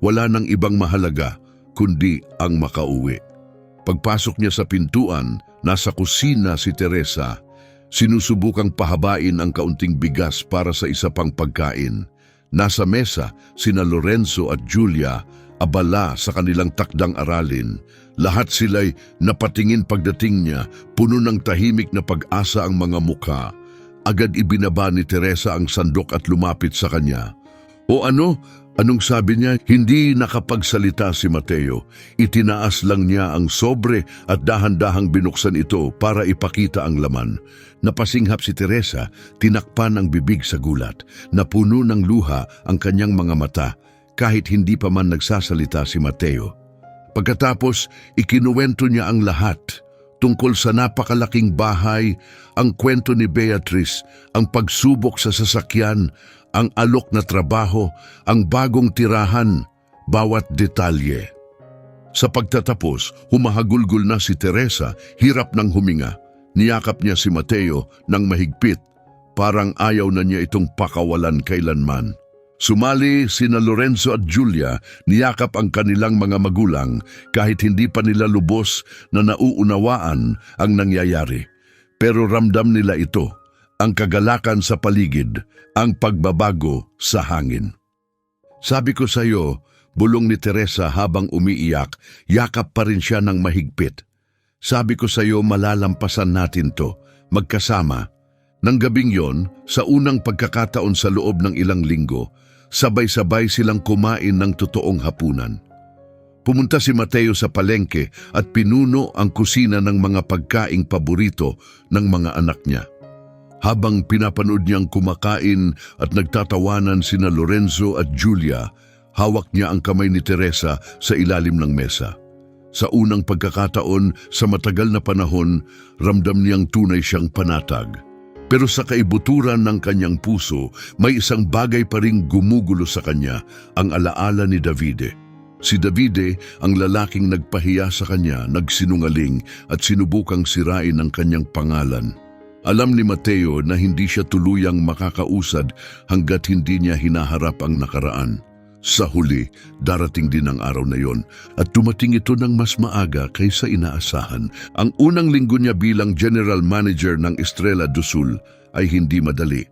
Wala nang ibang mahalaga, kundi ang makauwi. Pagpasok niya sa pintuan, nasa kusina si Teresa. Sinusubukang pahabain ang kaunting bigas para sa isa pang pagkain. Nasa mesa, sina Lorenzo at Julia, abala sa kanilang takdang aralin. Lahat sila'y napatingin pagdating niya, puno ng tahimik na pag-asa ang mga mukha. Agad ibinaba ni Teresa ang sandok at lumapit sa kanya. "O ano? Anong sabi niya?" Hindi nakapagsalita si Mateo. Itinaas lang niya ang sobre at dahan-dahang binuksan ito para ipakita ang laman. Napasinghap si Teresa, tinakpan ang bibig sa gulat. Napuno ng luha ang kanyang mga mata, kahit hindi pa man nagsasalita si Mateo. Pagkatapos, ikinuwento niya ang lahat tungkol sa napakalaking bahay, ang kwento ni Beatrice, ang pagsubok sa sasakyan, ang alok na trabaho, ang bagong tirahan, bawat detalye. Sa pagtatapos, humahagulgol na si Teresa, hirap ng huminga. Niyakap niya si Mateo ng mahigpit. parang ayaw na niya itong pakawalan kailanman. Sumali sina Lorenzo at Julia, niyakap ang kanilang mga magulang kahit hindi pa nila lubos na nauunawaan ang nangyayari. Pero ramdam nila ito, ang kagalakan sa paligid, ang pagbabago sa hangin. Sabi ko sa iyo, bulong ni Teresa habang umiiyak, yakap pa rin siya ng mahigpit. Sabi ko sa iyo, malalampasan natin to, magkasama. Nang gabing yon, sa unang pagkakataon sa loob ng ilang linggo, sabay-sabay silang kumain ng totoong hapunan. Pumunta si Mateo sa palengke at pinuno ang kusina ng mga pagkaing paborito ng mga anak niya. Habang pinapanood niyang kumakain at nagtatawanan sina Lorenzo at Julia, hawak niya ang kamay ni Teresa sa ilalim ng mesa. Sa unang pagkakataon, sa matagal na panahon, ramdam niyang tunay siyang panatag. Pero sa kaibuturan ng kanyang puso, may isang bagay pa ring gumugulo sa kanya, ang alaala ni Davide. Si Davide, ang lalaking nagpahiya sa kanya, nagsinungaling at sinubukang sirain ang kanyang pangalan. Alam ni Mateo na hindi siya tuluyang makakausad hanggat hindi niya hinaharap ang nakaraan. Sa huli, darating din ang araw na yon at dumating ito ng mas maaga kaysa inaasahan. Ang unang linggo niya bilang general manager ng Estrella do Sul ay hindi madali.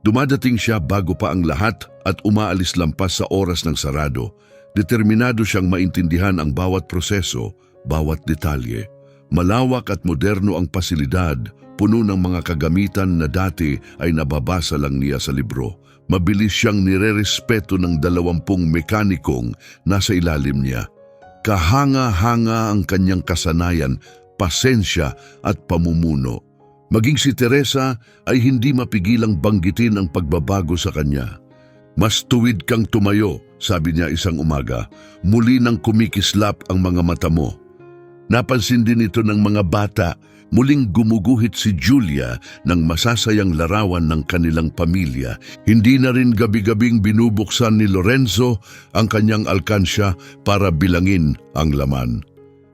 Dumadating siya bago pa ang lahat at umaalis lampas sa oras ng sarado. Determinado siyang maintindihan ang bawat proseso, bawat detalye. Malawak at moderno ang pasilidad, puno ng mga kagamitan na dati ay nababasa lang niya sa libro. Mabilis siyang nirerespeto ng 20 mekanikong nasa ilalim niya. Kahanga-hanga ang kanyang kasanayan, pasensya at pamumuno. Maging si Teresa ay hindi mapigilang banggitin ang pagbabago sa kanya. Mas tuwid kang tumayo, sabi niya isang umaga. Muli nang kumikislap ang mga mata mo. Napansin din ito ng mga bata. Muling gumuguhit si Julia ng masasayang larawan ng kanilang pamilya. Hindi na rin gabi-gabing binubuksan ni Lorenzo ang kanyang alkansya para bilangin ang laman.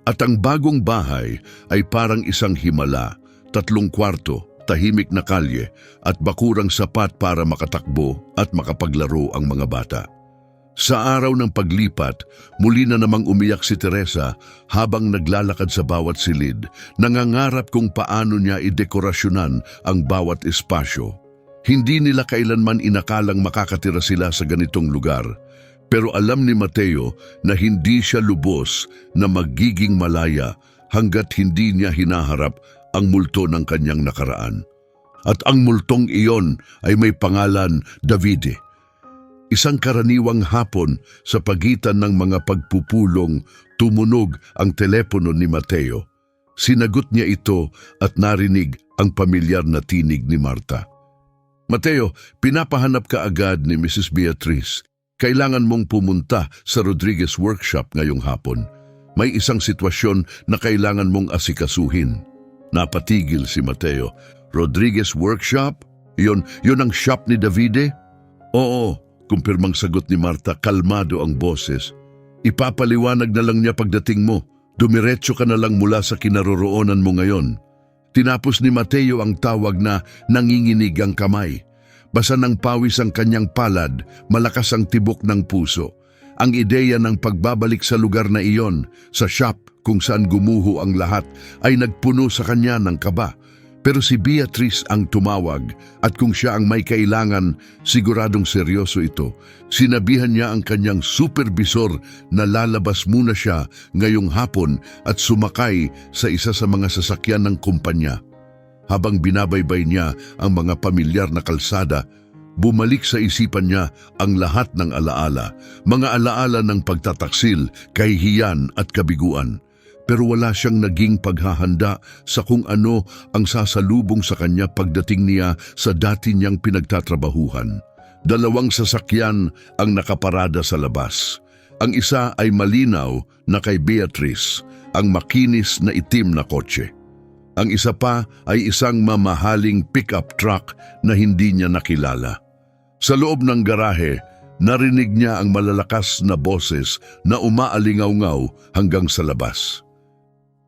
At ang bagong bahay ay parang isang himala, 3 kwarto, tahimik na kalye at bakurang sapat para makatakbo at makapaglaro ang mga bata. Sa araw ng paglipat, muli na namang umiyak si Teresa habang naglalakad sa bawat silid, nangangarap kung paano niya idekorasyonan ang bawat espasyo. Hindi nila kailanman inakalang makakatira sila sa ganitong lugar, pero alam ni Mateo na hindi siya lubos na magiging malaya hanggat hindi niya hinaharap ang multo ng kanyang nakaraan. At ang multong iyon ay may pangalan Davide. Isang karaniwang hapon sa pagitan ng mga pagpupulong, tumunog ang telepono ni Mateo. Sinagot niya ito at narinig ang pamilyar na tinig ni Marta. Mateo, pinapahanap ka agad ni Mrs. Beatrice. Kailangan mong pumunta sa Rodriguez Workshop ngayong hapon. May isang sitwasyon na kailangan mong asikasuhin. Napatigil si Mateo. Rodriguez Workshop? Yun ang shop ni Davide? Oo. Kumpirmang sagot ni Marta, kalmado ang boses. Ipapaliwanag na lang niya pagdating mo. Dumiretso ka na lang mula sa kinaroroonan mo ngayon. Tinapos ni Mateo ang tawag na nanginginig ang kamay. Basa ng pawis ang kanyang palad, malakas ang tibok ng puso. Ang ideya ng pagbabalik sa lugar na iyon, sa shop kung saan gumuho ang lahat, ay nagpuno sa kanya ng kaba. Pero si Beatrice ang tumawag at kung siya ang may kailangan, siguradong seryoso ito. Sinabihan niya ang kanyang supervisor na lalabas muna siya ngayong hapon at sumakay sa isa sa mga sasakyan ng kumpanya. Habang binabaybay niya ang mga pamilyar na kalsada, bumalik sa isipan niya ang lahat ng alaala, mga alaala ng pagtataksil, kahihiyan at kabiguan. Pero wala siyang naging paghahanda sa kung ano ang sasalubong sa kanya pagdating niya sa dati niyang pinagtatrabahuhan. 2 sasakyan ang nakaparada sa labas. Ang isa ay malinaw na kay Beatrice, ang makinis na itim na kotse. Ang isa pa ay isang mamahaling pick-up truck na hindi niya nakilala. Sa loob ng garahe, narinig niya ang malalakas na boses na umaalingaw-ngaw hanggang sa labas.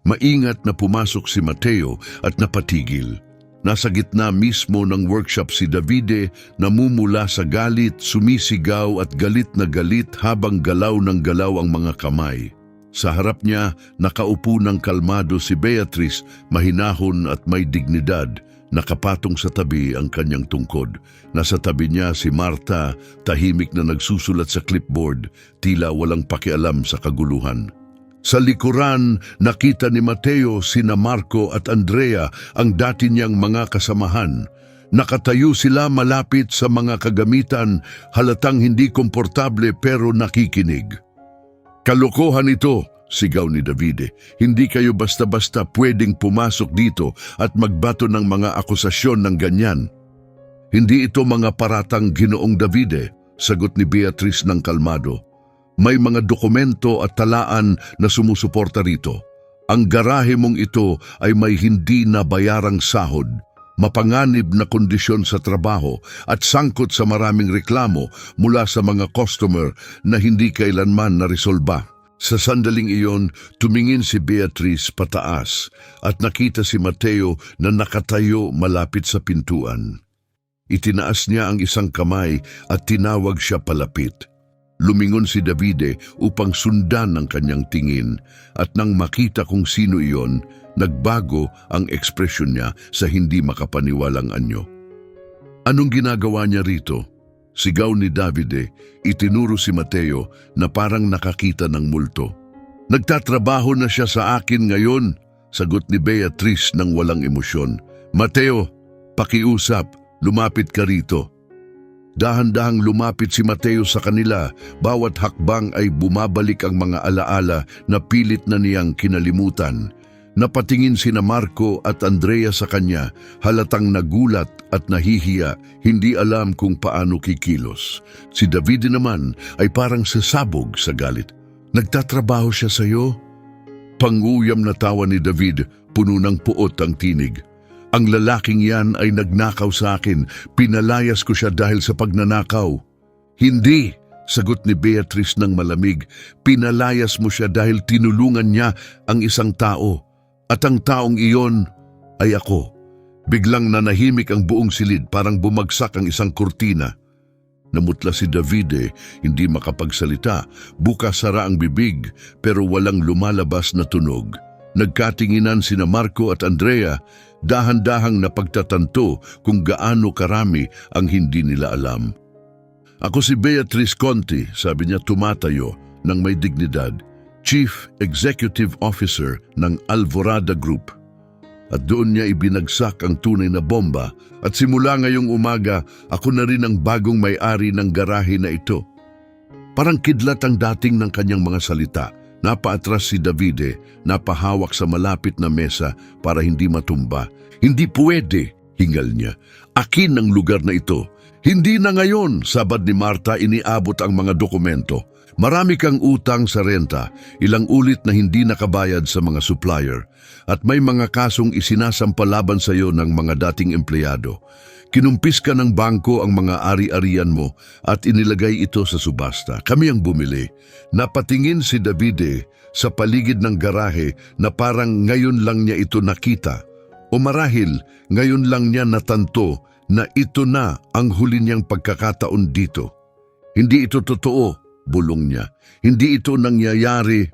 Maingat na pumasok si Mateo at napatigil. Nasa gitna mismo ng workshop si Davide, namumula sa galit, sumisigaw at galit na galit habang galaw ng galaw ang mga kamay. Sa harap niya, nakaupo ng kalmado si Beatrice, mahinahon at may dignidad, nakapatong sa tabi ang kanyang tungkod. Nasa tabi niya si Marta, tahimik na nagsusulat sa clipboard, tila walang pakialam sa kaguluhan. Sa likuran, nakita ni Mateo sina Marco at Andrea, ang dati niyang mga kasamahan. Nakatayo sila malapit sa mga kagamitan, halatang hindi komportable pero nakikinig. "Kalokohan ito," sigaw ni Davide. "Hindi kayo basta-basta pwedeng pumasok dito at magbato ng mga akusasyon ng ganyan." "Hindi ito mga paratang, Ginoong Davide," sagot ni Beatrice ng kalmado. "May mga dokumento at talaan na sumusuporta rito. Ang garahe mong ito ay may hindi na bayarang sahod, mapanganib na kondisyon sa trabaho at sangkot sa maraming reklamo mula sa mga customer na hindi kailanman naresolba." Sa sandaling iyon, tumingin si Beatrice pataas at nakita si Mateo na nakatayo malapit sa pintuan. Itinaas niya ang isang kamay at tinawag siya palapit. Lumingon si Davide upang sundan ang kanyang tingin at nang makita kung sino iyon, nagbago ang ekspresyon niya sa hindi makapaniwalang anyo. "Anong ginagawa niya rito?" sigaw ni Davide. Itinuro si Mateo na parang nakakita ng multo. "Nagtatrabaho na siya sa akin ngayon," sagot ni Beatrice ng walang emosyon. "Mateo, pakiusap, lumapit ka rito." Dahan-dahang lumapit si Mateo sa kanila, bawat hakbang ay bumabalik ang mga alaala na pilit na niyang kinalimutan. Napatingin sina Marco at Andrea sa kanya, halatang nagulat at nahihiya, hindi alam kung paano kikilos. Si Davide naman ay parang sasabog sa galit. "Nagtatrabaho siya sa'yo?" Panguyam na tawa ni David, puno ng puot ang tinig. "Ang lalaking yan ay nagnakaw sa akin. Pinalayas ko siya dahil sa pagnanakaw." "Hindi," sagot ni Beatrice ng malamig. "Pinalayas mo siya dahil tinulungan niya ang isang tao. At ang taong iyon ay ako." Biglang nanahimik ang buong silid, parang bumagsak ang isang kurtina. Namutla si Davide, hindi makapagsalita. Bukas sara ang bibig, pero walang lumalabas na tunog. Nagkatinginan sina Marco at Andrea, dahan-dahang napagtatanto kung gaano karami ang hindi nila alam. "Ako si Beatrice Conti," sabi niya tumatayo ng may dignidad, "Chief Executive Officer ng Alvorada Group." At doon niya ibinagsak ang tunay na bomba, at simula ngayong umaga, ako na rin ang bagong may-ari ng garahe na ito. Parang kidlat ang dating ng kanyang mga salita. Napaatras si Davide, napahawak sa malapit na mesa para hindi matumba. "Hindi pwede," hingal niya. "Akin ang lugar na ito." "Hindi na ngayon," sabad ni Marta, iniabot ang mga dokumento. "Marami kang utang sa renta, ilang ulit na hindi nakabayad sa mga supplier, at may mga kasong isinasampalaban sa iyo ng mga dating empleyado. Kinumpis ka ng bangko ang mga ari-arian mo at inilagay ito sa subasta. Kami ang bumili." Napatingin si Davide sa paligid ng garahe na parang ngayon lang niya ito nakita. O marahil ngayon lang niya natanto na ito na ang huli niyang pagkakataon dito. "Hindi ito totoo," bulong niya. "Hindi ito nangyayari."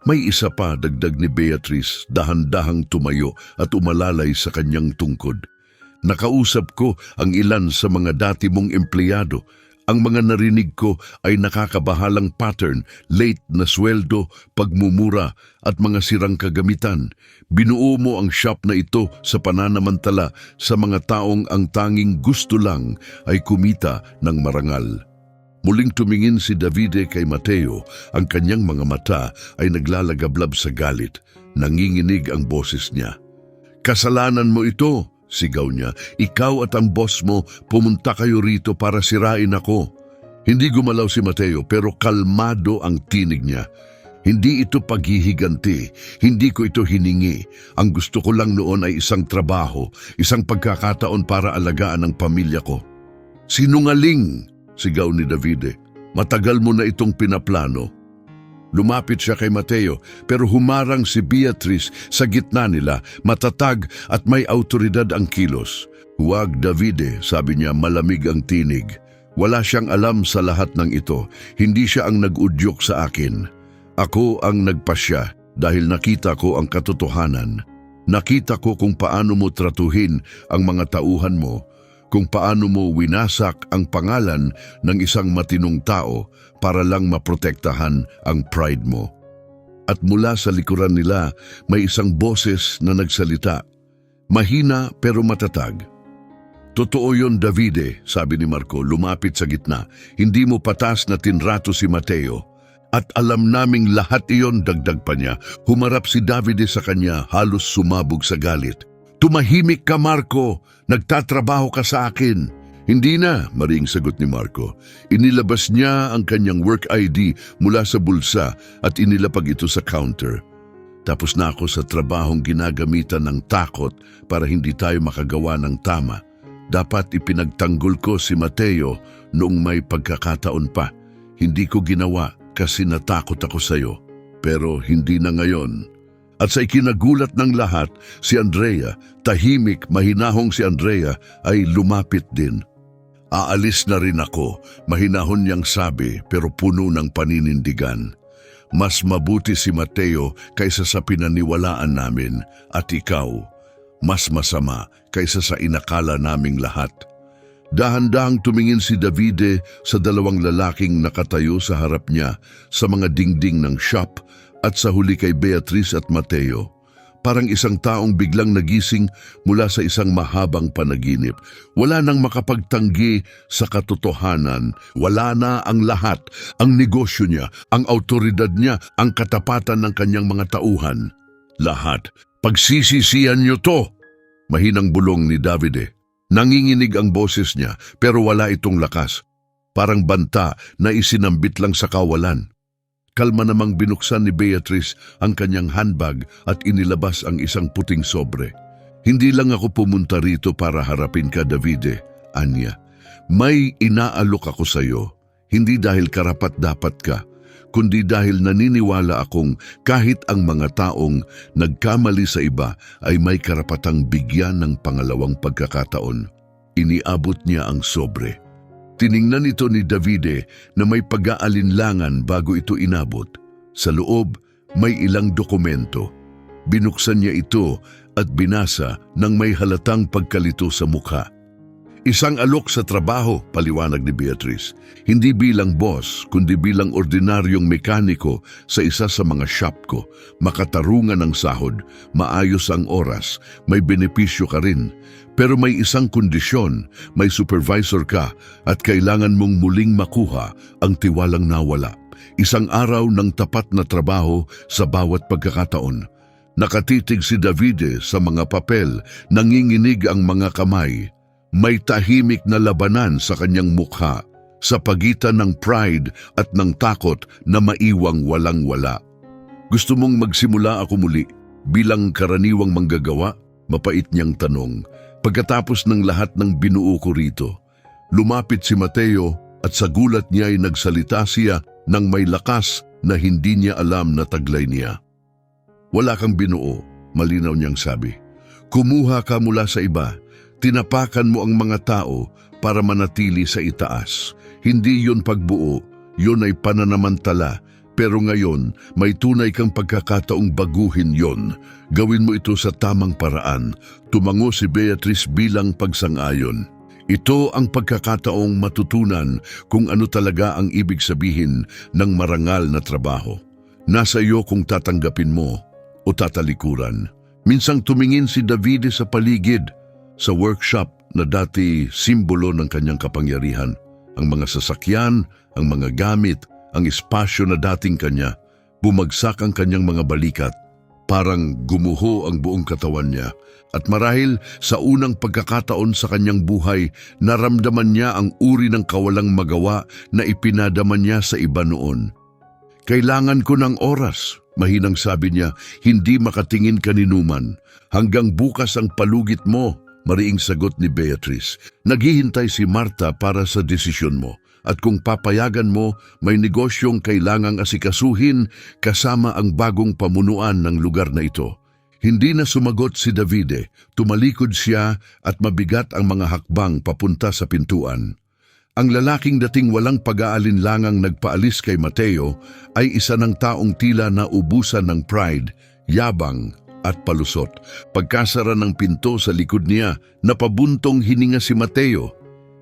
"May isa pa," dagdag ni Beatrice, dahan-dahang tumayo at umalalay sa kanyang tungkod. "Nakausap ko ang ilan sa mga dati mong empleyado. Ang mga narinig ko ay nakakabahalang pattern, late na sweldo, pagmumura at mga sirang kagamitan. Binuo mo ang shop na ito sa pananamantala sa mga taong ang tanging gusto lang ay kumita ng marangal." Muling tumingin si Davide kay Mateo, ang kanyang mga mata ay naglalagablab sa galit. Nanginginig ang boses niya. "Kasalanan mo ito," sigaw niya. "Ikaw at ang boss mo, pumunta kayo rito para sirain ako." Hindi gumalaw si Mateo pero kalmado ang tinig niya. "Hindi ito paghihiganti, hindi ko ito hiningi. Ang gusto ko lang noon ay isang trabaho, isang pagkakataon para alagaan ang pamilya ko." "Sinungaling!" sigaw ni Davide. "Matagal mo na itong pinaplano." Lumapit siya kay Mateo pero humarang si Beatrice sa gitna nila, matatag at may autoridad ang kilos. "Huwag, Davide," sabi niya, malamig ang tinig. Wala siyang alam sa lahat ng ito. Hindi siya ang nag-udyok sa akin. Ako ang nagpasya dahil nakita ko ang katotohanan. Nakita ko kung paano mo tratuhin ang mga tauhan mo, kung paano mo winasak ang pangalan ng isang matinong tao para lang maprotektahan ang pride mo. At mula sa likuran nila, may isang boses na nagsalita. Mahina pero matatag. "Totoo yon, Davide," sabi ni Marco, lumapit sa gitna. "Hindi mo patas na tinrato si Mateo. At alam naming lahat iyon," dagdag pa niya. Humarap si Davide sa kanya, halos sumabog sa galit. "Tumahimik ka, Marco. Nagtatrabaho ka sa akin." "Hindi na," maring sagot ni Marco. Inilabas niya ang kanyang work ID mula sa bulsa at inilapag ito sa counter. "Tapos na ako sa trabahong ginagamitan ng takot para hindi tayo makagawa ng tama. Dapat ipinagtanggol ko si Mateo noong may pagkakataon pa. Hindi ko ginawa kasi natakot ako sa iyo. Pero hindi na ngayon." At sa ikinagulat ng lahat, si Andrea, tahimik, mahinahong si Andrea, ay lumapit din. "Aalis na rin ako," mahinahon niyang sabi pero puno ng paninindigan. "Mas mabuti si Mateo kaysa sa pinaniwalaan namin at ikaw. Mas masama kaysa sa inakala naming lahat." Dahan-dahang tumingin si Davide sa dalawang lalaking nakatayo sa harap niya sa mga dingding ng shop at sa huli kay Beatrice at Mateo. Parang isang taong biglang nagising mula sa isang mahabang panaginip. Wala nang makapagtanggi sa katotohanan. Wala na ang lahat, ang negosyo niya, ang autoridad niya, ang katapatan ng kanyang mga tauhan. Lahat. "Pagsisisihan niyo to!" Mahinang bulong ni Davide. Nanginginig ang boses niya pero wala itong lakas. Parang banta na isinambit lang sa kawalan. Kalma namang binuksan ni Beatrice ang kanyang handbag at inilabas ang isang puting sobre. "Hindi lang ako pumunta rito para harapin ka, Davide," anya. "May inaalok ako sa iyo, hindi dahil karapat-dapat ka, kundi dahil naniniwala akong kahit ang mga taong nagkamali sa iba ay may karapatang bigyan ng pangalawang pagkakataon." Iniabot niya ang sobre. Tiningnan ito ni Davide na may pag-aalinlangan bago ito inabot. Sa loob, may ilang dokumento. Binuksan niya ito at binasa nang may halatang pagkalito sa mukha. "Isang alok sa trabaho," paliwanag ni Beatrice. "Hindi bilang boss, kundi bilang ordinaryong mekaniko sa isa sa mga shop ko. Makatarungan ang sahod, maayos ang oras, may benepisyo ka rin. Pero may isang kondisyon, may supervisor ka at kailangan mong muling makuha ang tiwalang nawala. Isang araw ng tapat na trabaho sa bawat pagkakataon." Nakatitig si Davide sa mga papel, nanginginig ang mga kamay. May tahimik na labanan sa kanyang mukha sa pagitan ng pride at ng takot na maiwang walang-wala. "Gusto mong magsimula ako muli bilang karaniwang manggagawa?" Mapait niyang tanong. Pagkatapos ng lahat ng binuo ko rito, lumapit si Mateo at sa gulat niya ay nagsalita siya ng may lakas na hindi niya alam na taglay niya. "Wala kang binuo," malinaw niyang sabi. "Kumuha ka mula sa iba. Tinapakan mo ang mga tao para manatili sa itaas. Hindi yon pagbuo, yon ay pananamantala. Pero ngayon, may tunay kang pagkakataong baguhin yon. Gawin mo ito sa tamang paraan." Tumango si Beatrice bilang pagsang-ayon. Ito ang pagkakataong matutunan kung ano talaga ang ibig sabihin ng marangal na trabaho. Nasa iyo kung tatanggapin mo o tatalikuran. Minsang tumingin si Davide sa paligid, sa workshop na dati simbolo ng kanyang kapangyarihan. Ang mga sasakyan, ang mga gamit, ang espasyo na dating kanya, bumagsak ang kanyang mga balikat. Parang gumuho ang buong katawan niya. At marahil sa unang pagkakataon sa kanyang buhay, naramdaman niya ang uri ng kawalang magawa na ipinadaman niya sa iba noon. "Kailangan ko ng oras," mahinang sabi niya, "hindi makatingin kaninuman. Hanggang bukas ang palugit mo," mariing sagot ni Beatrice. "Naghihintay si Marta para sa desisyon mo. At kung papayagan mo, may negosyong kailangang asikasuhin kasama ang bagong pamunuan ng lugar na ito. Hindi na sumagot si Davide, tumalikod siya at mabigat ang mga hakbang papunta sa pintuan. Ang lalaking dating walang pag-aalinlangang nagpaalis kay Mateo ay isa ng taong tila naubusan ng pride, yabang at palusot. Pagkasara ng pinto sa likod niya, napabuntong hininga si Mateo,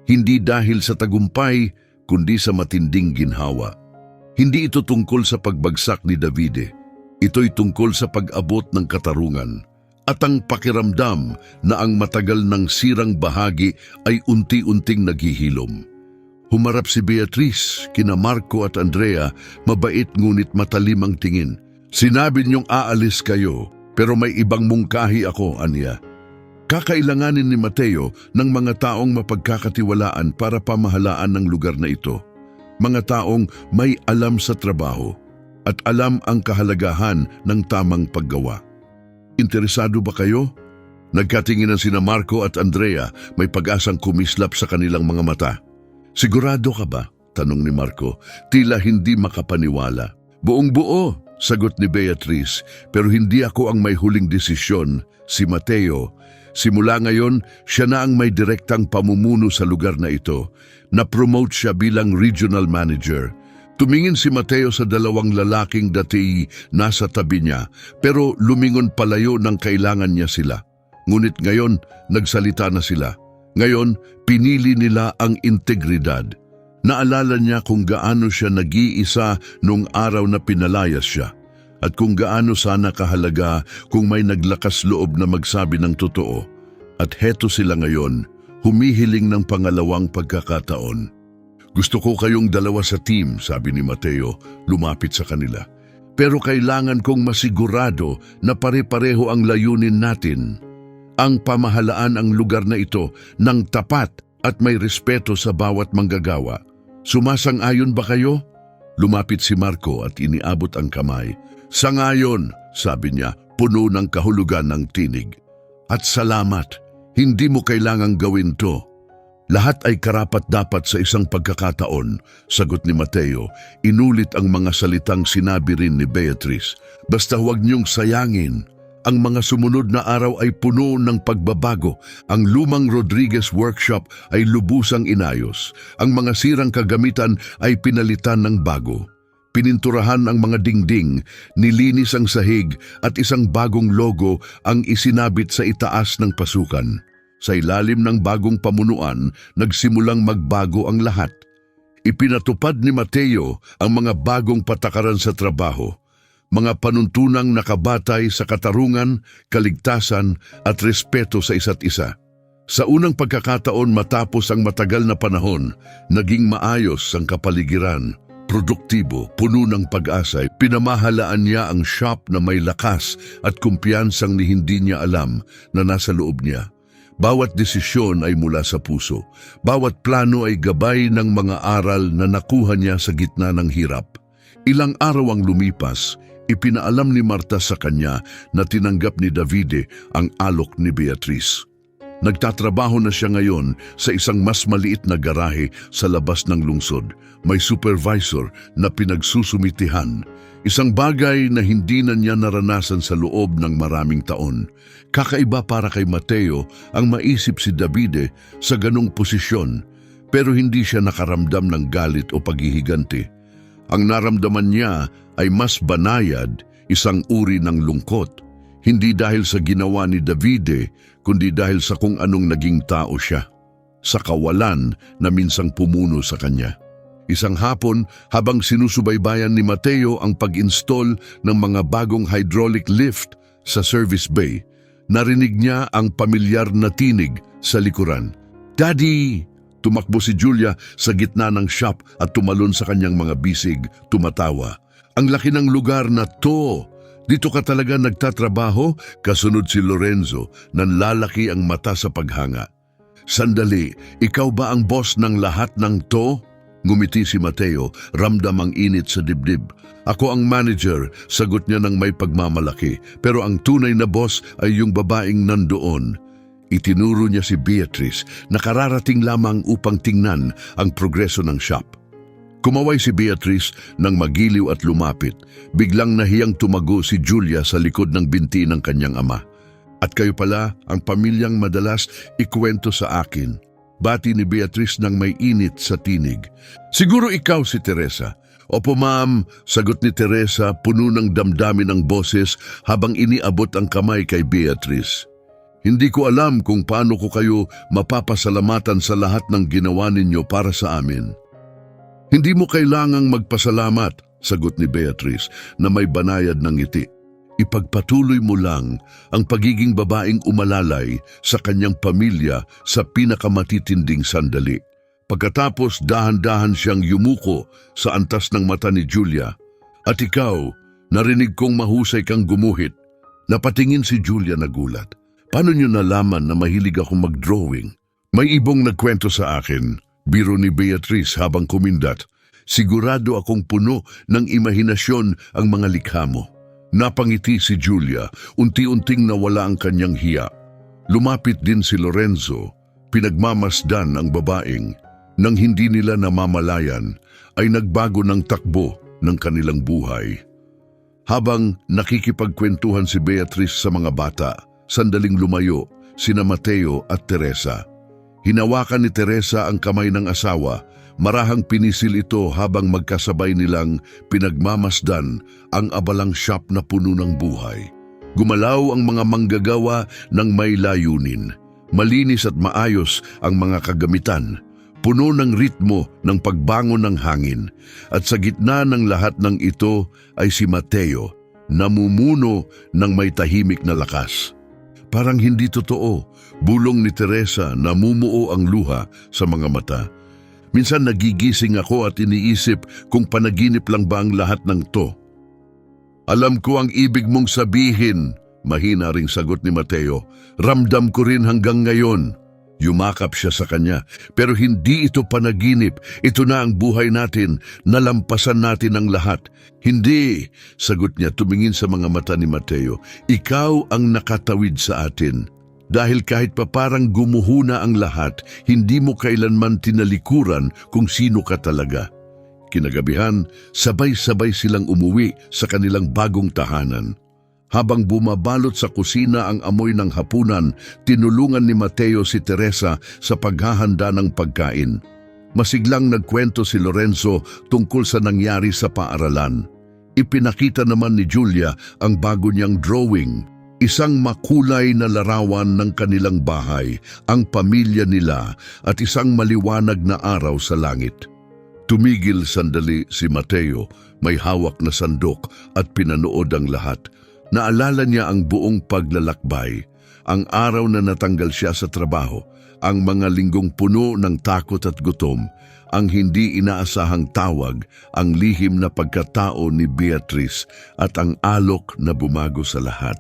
hindi dahil sa tagumpay, kundi sa matinding ginhawa. Hindi ito tungkol sa pagbagsak ni Davide. Ito'y tungkol sa pag-abot ng katarungan at ang pakiramdam na ang matagal ng sirang bahagi ay unti-unting naghihilom. Humarap si Beatrice, kina Marco at Andrea, mabait ngunit matalim ang tingin. Sinabi niyong aalis kayo, pero may ibang mungkahi ako, aniya. Kakailanganin ni Mateo ng mga taong mapagkakatiwalaan para pamahalaan ng lugar na ito. Mga taong may alam sa trabaho at alam ang kahalagahan ng tamang paggawa. Interesado ba kayo? Nagkatinginan sina Marco at Andrea, may pag-asang kumislap sa kanilang mga mata. Sigurado ka ba? Tanong ni Marco, tila hindi makapaniwala. Buong buo, sagot ni Beatrice, pero hindi ako ang may huling desisyon, si Mateo. Simula ngayon, siya na ang may direktang pamumuno sa lugar na ito. Na-promote siya bilang regional manager. Tumingin si Mateo sa dalawang lalaking dati nasa tabi niya, pero lumingon palayo nang kailangan niya sila. Ngunit ngayon, nagsalita na sila. Ngayon, pinili nila ang integridad. Naalala niya kung gaano siya nag-iisa nung araw na pinalayas siya. At kung gaano sana kahalaga kung may naglakas loob na magsabi ng totoo. At heto sila ngayon, humihiling ng pangalawang pagkakataon. Gusto ko kayong dalawa sa team, sabi ni Mateo, lumapit sa kanila. Pero kailangan kong masigurado na pare-pareho ang layunin natin. Ang pamahalaan ang lugar na ito ng tapat at may respeto sa bawat manggagawa. Sumasang-ayon ba kayo? Lumapit si Marco at iniabot ang kamay. Sangayon, sabi niya, puno ng kahulugan ng tinig. At salamat, hindi mo kailangang gawin to. Lahat ay karapat-dapat sa isang pagkakataon, sagot ni Mateo. Inulit ang mga salitang sinabi rin ni Beatrice. Basta huwag niyong sayangin. Ang mga sumunod na araw ay puno ng pagbabago. Ang lumang Rodriguez workshop ay lubusang inayos. Ang mga sirang kagamitan ay pinalitan ng bago. Pininturahan ang mga dingding, nilinis ang sahig at isang bagong logo ang isinabit sa itaas ng pasukan. Sa ilalim ng bagong pamunuan, nagsimulang magbago ang lahat. Ipinatupad ni Mateo ang mga bagong patakaran sa trabaho, mga panuntunang nakabatay sa katarungan, kaligtasan at respeto sa isa't isa. Sa unang pagkakataon matapos ang matagal na panahon, naging maayos ang kapaligiran. Produktibo, puno ng pag-asa, pinamahalaan niya ang shop na may lakas at kumpiyansang ni hindi niya alam na nasa loob niya. Bawat desisyon ay mula sa puso. Bawat plano ay gabay ng mga aral na nakuha niya sa gitna ng hirap. Ilang araw ang lumipas, ipinaalam ni Marta sa kanya na tinanggap ni Davide ang alok ni Beatrice. Nagtatrabaho na siya ngayon sa isang mas maliit na garahe sa labas ng lungsod. May supervisor na pinagsusumitihan. Isang bagay na hindi na niya naranasan sa loob ng maraming taon. Kakaiba para kay Mateo ang maisip si Davide sa ganong posisyon, pero hindi siya nakaramdam ng galit o paghihiganti. Ang naramdaman niya ay mas banayad, isang uri ng lungkot. Hindi dahil sa ginawa ni Davide, kundi dahil sa kung anong naging tao siya. Sa kawalan na minsang pumuno sa kanya. Isang hapon, habang sinusubaybayan ni Mateo ang pag-install ng mga bagong hydraulic lift sa service bay, narinig niya ang pamilyar na tinig sa likuran. "Daddy!" Tumakbo si Julia sa gitna ng shop at tumalon sa kanyang mga bisig, tumatawa. "Ang laki ng lugar na to! Dito ka talaga nagtatrabaho?" Kasunod si Lorenzo, nanlalaki ang mata sa paghanga. "Sandali, ikaw ba ang boss ng lahat ng to?" Ngumiti si Mateo, ramdam ang init sa dibdib. "Ako ang manager," sagot niya ng may pagmamalaki. "Pero ang tunay na boss ay yung babaeng nandoon." Itinuro niya si Beatrice na kararating lamang upang tingnan ang progreso ng shop. Kumaway si Beatrice nang magiliw at lumapit. Biglang nahiyang tumago si Julia sa likod ng binti ng kanyang ama. At kayo pala ang pamilyang madalas ikwento sa akin. Bati ni Beatrice nang may init sa tinig. Siguro ikaw si Teresa. Opo ma'am, sagot ni Teresa puno ng damdamin ng boses habang iniabot ang kamay kay Beatrice. Hindi ko alam kung paano ko kayo mapapasalamatan sa lahat ng ginawa ninyo para sa amin. Hindi mo kailangang magpasalamat, sagot ni Beatrice na may banayad ng ngiti. Ipagpatuloy mo lang ang pagiging babaeng umalalay sa kanyang pamilya sa pinakamatitinding sandali. Pagkatapos dahan-dahan siyang yumuko sa antas ng mata ni Julia. At ikaw, narinig kong mahusay kang gumuhit. Napatingin si Julia nagulat. Paano niyo nalaman na mahilig akong mag-drawing? May ibong nagkwento sa akin, biro ni Beatrice habang kumindat. Sigurado akong puno ng imahinasyon ang mga likha mo. Napangiti si Julia, unti-unting nawala ang kanyang hiya. Lumapit din si Lorenzo, pinagmamasdan ang babaeng. Nang hindi nila namamalayan, ay nagbago ng takbo ng kanilang buhay. Habang nakikipagkwentuhan si Beatrice sa mga bata, sandaling lumayo sina Mateo at Teresa. Hinawakan ni Teresa ang kamay ng asawa, marahang pinisil ito habang magkasabay nilang pinagmamasdan ang abalang shop na puno ng buhay. Gumalaw ang mga manggagawa ng may layunin. Malinis at maayos ang mga kagamitan. Puno ng ritmo ng pagbangon ng hangin. At sa gitna ng lahat ng ito ay si Mateo, namumuno ng may tahimik na lakas. Parang hindi totoo, bulong ni Teresa, namumuo ang luha sa mga mata. Minsan nagigising ako at iniisip kung panaginip lang ba ang lahat ng to. Alam ko ang ibig mong sabihin, mahina ring sagot ni Mateo. Ramdam ko rin hanggang ngayon. Yumakap siya sa kanya, pero hindi ito panaginip. Ito na ang buhay natin, nalampasan natin ang lahat. Hindi, sagot niya tumingin sa mga mata ni Mateo. Ikaw ang nakatawid sa atin. Dahil kahit pa parang gumuhuna ang lahat, hindi mo kailanman tinalikuran kung sino ka talaga. Kinagabihan, sabay-sabay silang umuwi sa kanilang bagong tahanan. Habang bumabalot sa kusina ang amoy ng hapunan, tinulungan ni Mateo si Teresa sa paghahanda ng pagkain. Masiglang nagkwento si Lorenzo tungkol sa nangyari sa paaralan. Ipinakita naman ni Julia ang bago niyang drawing, isang makulay na larawan ng kanilang bahay, ang pamilya nila at isang maliwanag na araw sa langit. Tumigil sandali si Mateo, may hawak na sandok at pinanood ang lahat. Naalala niya ang buong paglalakbay, ang araw na natanggal siya sa trabaho, ang mga linggong puno ng takot at gutom, ang hindi inaasahang tawag, ang lihim na pagkatao ni Beatrice at ang alok na bumago sa lahat.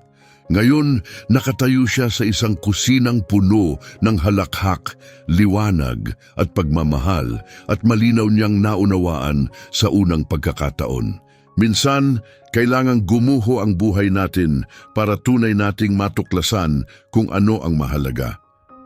Ngayon, nakatayo siya sa isang kusinang puno ng halakhak, liwanag at pagmamahal at malinaw niyang naunawaan sa unang pagkakataon. Minsan, kailangang gumuho ang buhay natin para tunay nating matuklasan kung ano ang mahalaga.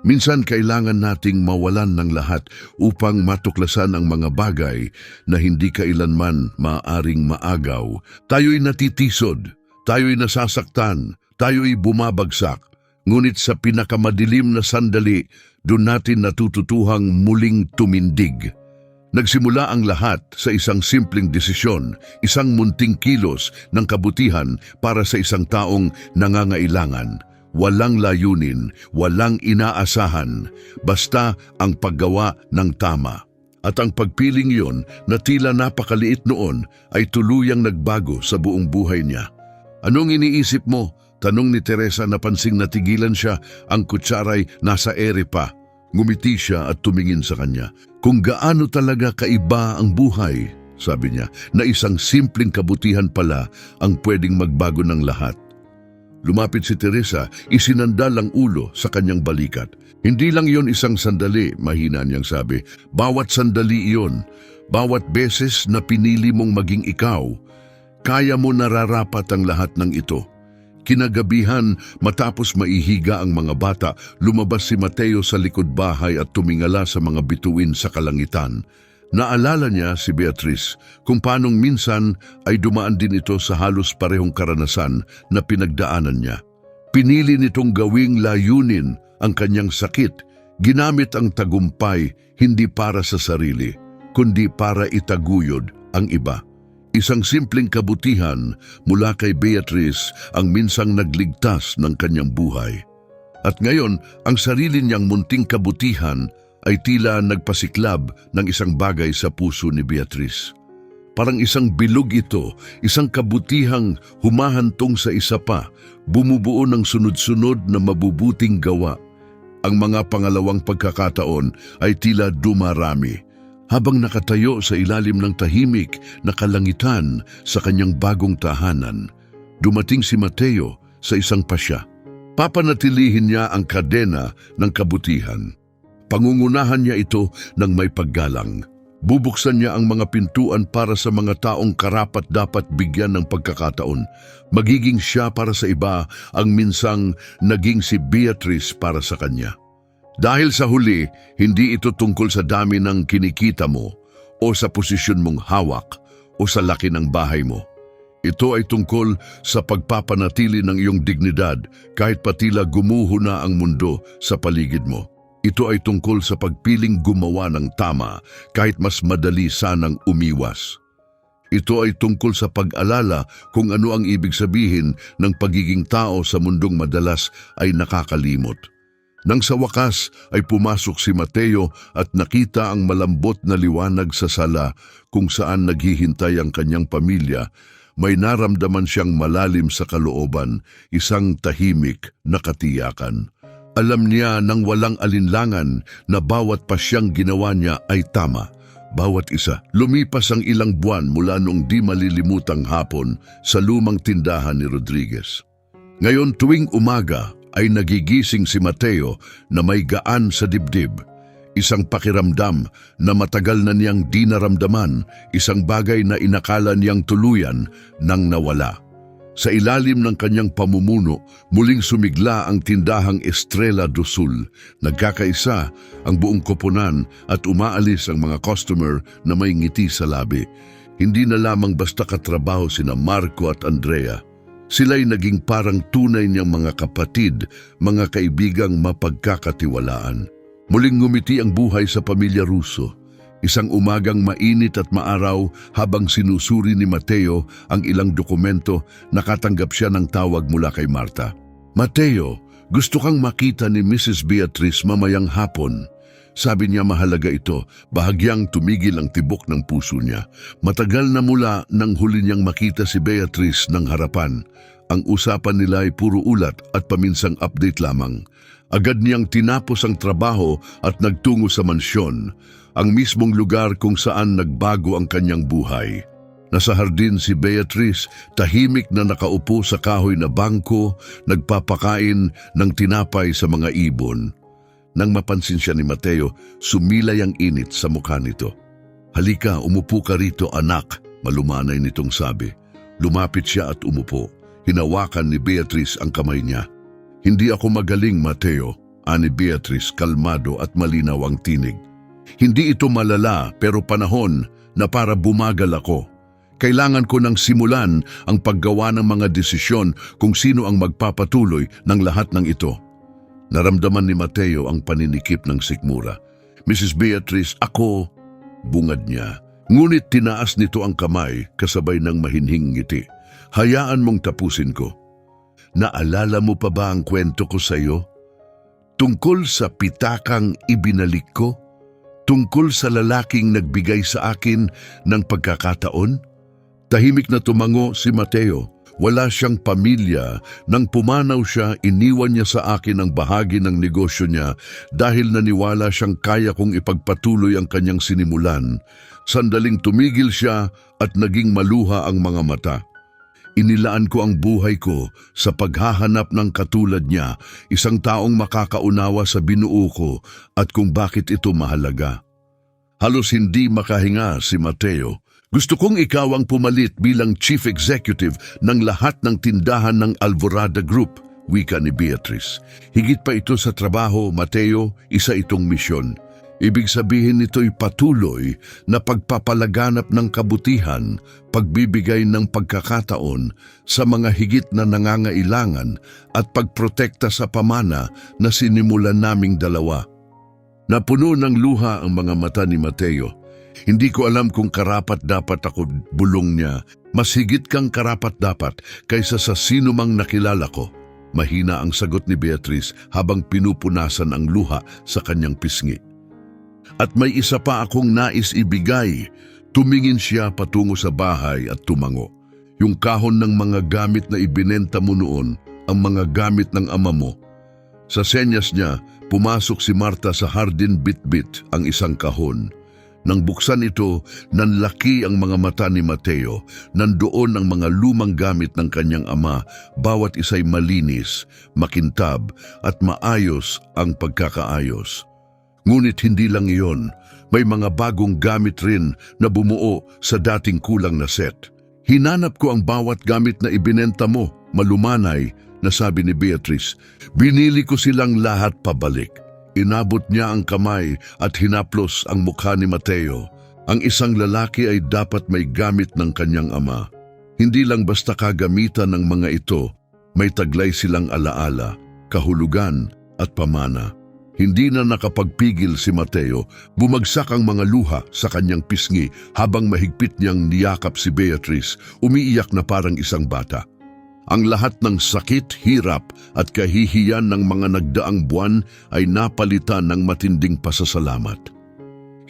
Minsan kailangan nating mawalan ng lahat upang matuklasan ang mga bagay na hindi kailanman maaaring maagaw. Tayo'y natitisod, tayo'y nasasaktan, tayo'y bumabagsak. Ngunit sa pinakamadilim na sandali, doon natin natututuhang muling tumindig. Nagsimula ang lahat sa isang simpleng desisyon, isang munting kilos ng kabutihan para sa isang taong nangangailangan. Walang layunin, walang inaasahan, basta ang paggawa ng tama. At ang pagpiling iyon na tila napakaliit noon ay tuluyang nagbago sa buong buhay niya. Anong iniisip mo? Tanong ni Teresa na pansing natigilan siya, ang kutsaray nasa ere pa. Ngumiti siya at tumingin sa kanya. Kung gaano talaga kaiba ang buhay, sabi niya, na isang simpleng kabutihan pala ang pwedeng magbago ng lahat. Lumapit si Teresa, isinandal ang ulo sa kanyang balikat. Hindi lang iyon isang sandali, mahina niyang sabi. Bawat sandali iyon, bawat beses na pinili mong maging ikaw, kaya mo nararapat ang lahat ng ito. Kinagabihan, matapos maihiga ang mga bata, lumabas si Mateo sa likod bahay at tumingala sa mga bituin sa kalangitan. Naalala niya si Beatrice kung paanong minsan ay dumaan din ito sa halos parehong karanasan na pinagdaanan niya. Pinili nitong gawing layunin ang kanyang sakit, ginamit ang tagumpay hindi para sa sarili, kundi para itaguyod ang iba. Isang simpleng kabutihan mula kay Beatrice ang minsang nagligtas ng kanyang buhay. At ngayon, ang sarili niyang munting kabutihan ay tila nagpasiklab ng isang bagay sa puso ni Beatrice. Parang isang bilog ito, isang kabutihang humahantong sa isa pa, bumubuo ng sunod-sunod na mabubuting gawa. Ang mga pangalawang pagkakataon ay tila dumarami. Habang nakatayo sa ilalim ng tahimik na kalangitan sa kanyang bagong tahanan, dumating si Mateo sa isang pasya. Papanatilihin niya ang kadena ng kabutihan. Pangungunahan niya ito ng may paggalang. Bubuksan niya ang mga pintuan para sa mga taong karapat dapat bigyan ng pagkakataon. Magiging siya para sa iba ang minsang naging si Beatrice para sa kanya. Dahil sa huli, hindi ito tungkol sa dami ng kinikita mo o sa posisyon mong hawak o sa laki ng bahay mo. Ito ay tungkol sa pagpapanatili ng iyong dignidad kahit patila gumuho na ang mundo sa paligid mo. Ito ay tungkol sa pagpiling gumawa ng tama kahit mas madali sanang umiwas. Ito ay tungkol sa pag-alala kung ano ang ibig sabihin ng pagiging tao sa mundong madalas ay nakakalimot. Nang sa wakas ay pumasok si Mateo at nakita ang malambot na liwanag sa sala kung saan naghihintay ang kanyang pamilya, may naramdaman siyang malalim sa kalooban, isang tahimik na katiyakan. Alam niya nang walang alinlangan na bawat pasyang ginawa niya ay tama. Bawat isa. Lumipas ang ilang buwan mula nung di malilimutang hapon sa lumang tindahan ni Rodriguez. Ngayon tuwing umaga, ay nagigising si Mateo na may gaan sa dibdib. Isang pakiramdam na matagal na niyang di naramdaman, isang bagay na inakala niyang tuluyan nang nawala. Sa ilalim ng kanyang pamumuno, muling sumigla ang tindahang Estrella do Sul. Nagkakaisa ang buong koponan at umaalis ang mga customer na may ngiti sa labi. Hindi na lamang basta katrabaho sina Marco at Andrea. Sila'y naging parang tunay niyang mga kapatid, mga kaibigang mapagkakatiwalaan. Muling ngumiti ang buhay sa pamilya Russo. Isang umagang mainit at maaraw habang sinusuri ni Mateo ang ilang dokumento, nakatanggap siya ng tawag mula kay Marta. "Mateo, gusto kang makita ni Mrs. Beatrice mamayang hapon." Sabi niya mahalaga ito, bahagyang tumigil ang tibok ng puso niya. Matagal na mula nang huli niyang makita si Beatrice ng harapan. Ang usapan nila ay puro ulat at paminsang update lamang. Agad niyang tinapos ang trabaho at nagtungo sa mansyon, ang mismong lugar kung saan nagbago ang kanyang buhay. Nasa hardin si Beatrice, tahimik na nakaupo sa kahoy na bangko, nagpapakain ng tinapay sa mga ibon. Nang mapansin siya ni Mateo, sumilay ang init sa mukha nito. "Halika, umupo ka rito, anak," malumanay nitong sabi. Lumapit siya at umupo. Hinawakan ni Beatrice ang kamay niya. "Hindi ako magaling, Mateo," ani Beatrice, kalmado at malinaw ang tinig. "Hindi ito malala pero panahon na para bumagal ako. Kailangan ko nang simulan ang paggawa ng mga desisyon kung sino ang magpapatuloy ng lahat ng ito." Naramdaman ni Mateo ang paninikip ng sikmura. "Mrs. Beatrice, ako," bungad niya. Ngunit tinaas nito ang kamay kasabay ng mahinhing ngiti. "Hayaan mong tapusin ko. Naalala mo pa ba ang kwento ko sa iyo? Tungkol sa pitakang ibinalik ko? Tungkol sa lalaking nagbigay sa akin ng pagkakataon?" Tahimik na tumango si Mateo. Wala siyang pamilya. Nang pumanaw siya, iniwan niya sa akin ang bahagi ng negosyo niya dahil naniwala siyang kaya kong ipagpatuloy ang kanyang sinimulan. Sandaling tumigil siya at naging maluha ang mga mata. Inilaan ko ang buhay ko sa paghahanap ng katulad niya, isang taong makakaunawa sa binuo ko at kung bakit ito mahalaga. Halos hindi makahinga si Mateo. Gusto kong ikaw ang pumalit bilang chief executive ng lahat ng tindahan ng Alvorada Group, wika ni Beatrice. Higit pa ito sa trabaho, Mateo, isa itong misyon. Ibig sabihin nito'y patuloy na pagpapalaganap ng kabutihan, pagbibigay ng pagkakataon sa mga higit na nangangailangan at pagprotekta sa pamana na sinimulan naming dalawa. Napuno ng luha ang mga mata ni Mateo. Hindi ko alam kung karapat-dapat ako, bulong niya. Mas higit kang karapat-dapat kaysa sa sino mang nakilala ko. Mahina ang sagot ni Beatrice habang pinupunasan ang luha sa kanyang pisngi. At may isa pa akong nais ibigay. Tumingin siya patungo sa bahay at tumango. Yung kahon ng mga gamit na ibinenta mo noon, ang mga gamit ng ama mo. Sa senyas niya, pumasok si Marta sa hardin bit-bit ang isang kahon. Nang buksan ito, nanlaki ang mga mata ni Mateo. Nandoon ang mga lumang gamit ng kanyang ama, bawat isa'y malinis, makintab at maayos ang pagkakaayos. Ngunit hindi lang iyon, may mga bagong gamit rin na bumuo sa dating kulang na set. Hinanap ko ang bawat gamit na ibinenta mo, malumanay, na sabi ni Beatrice. Binili ko silang lahat pabalik. Inabot niya ang kamay at hinaplos ang mukha ni Mateo. Ang isang lalaki ay dapat may gamit ng kanyang ama. Hindi lang basta kagamitan ng mga ito, may taglay silang alaala, kahulugan at pamana. Hindi na nakapagpigil si Mateo, bumagsak ang mga luha sa kanyang pisngi habang mahigpit niyang niyakap si Beatrice, umiiyak na parang isang bata. Ang lahat ng sakit, hirap at kahihiyan ng mga nagdaang buwan ay napalitan ng matinding pasasalamat.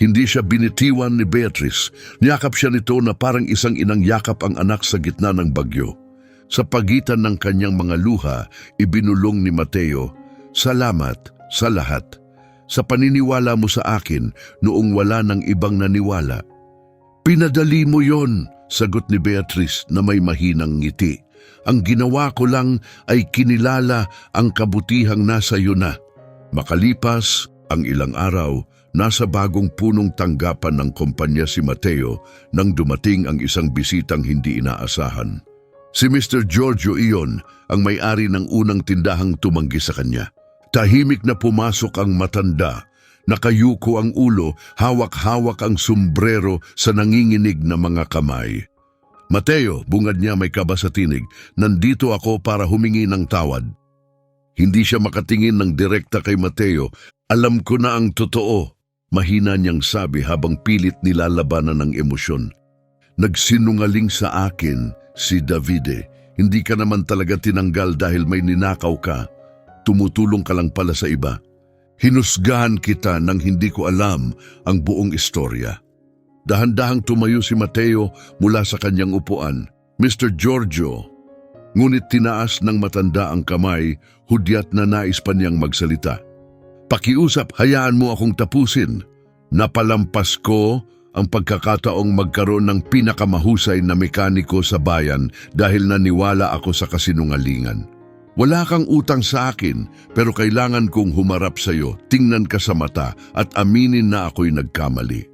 Hindi siya binitiwan ni Beatrice. Niyakap siya nito na parang isang inang yakap ang anak sa gitna ng bagyo. Sa pagitan ng kanyang mga luha, ibinulong ni Mateo, "Salamat sa lahat. Sa paniniwala mo sa akin noong wala ng ibang naniwala." "Pinadali mo yon," sagot ni Beatrice na may mahinang ngiti. "Ang ginawa ko lang ay kinilala ang kabutihang nasa iyo na." Makalipas ang ilang araw, nasa bagong punong tanggapan ng kumpanya si Mateo nang dumating ang isang bisitang hindi inaasahan. Si Mr. Giorgio iyon ang may-ari ng unang tindahang tumanggi sa kanya. Tahimik na pumasok ang matanda, nakayuko ang ulo, hawak-hawak ang sombrero sa nanginginig na mga kamay. "Mateo," bungad niya may kaba sa tinig, "nandito ako para humingi ng tawad." Hindi siya makatingin ng direkta kay Mateo. "Alam ko na ang totoo," mahina niyang sabi habang pilit nilalabanan ng emosyon. "Nagsinungaling sa akin si Davide. Hindi ka naman talaga tinanggal dahil may ninakaw ka. Tumutulong ka lang pala sa iba. Hinusgahan kita nang hindi ko alam ang buong istorya." Dahan-dahang tumayo si Mateo mula sa kanyang upuan. "Mr. Giorgio," ngunit tinaas ng matanda ang kamay, hudyat na nais pa niyang magsalita. "Pakiusap, hayaan mo akong tapusin. Napalampas ko ang pagkakataong magkaroon ng pinakamahusay na mekaniko sa bayan dahil naniwala ako sa kasinungalingan. Wala kang utang sa akin, pero kailangan kong humarap sa iyo, tingnan ka sa mata at aminin na ako'y nagkamali."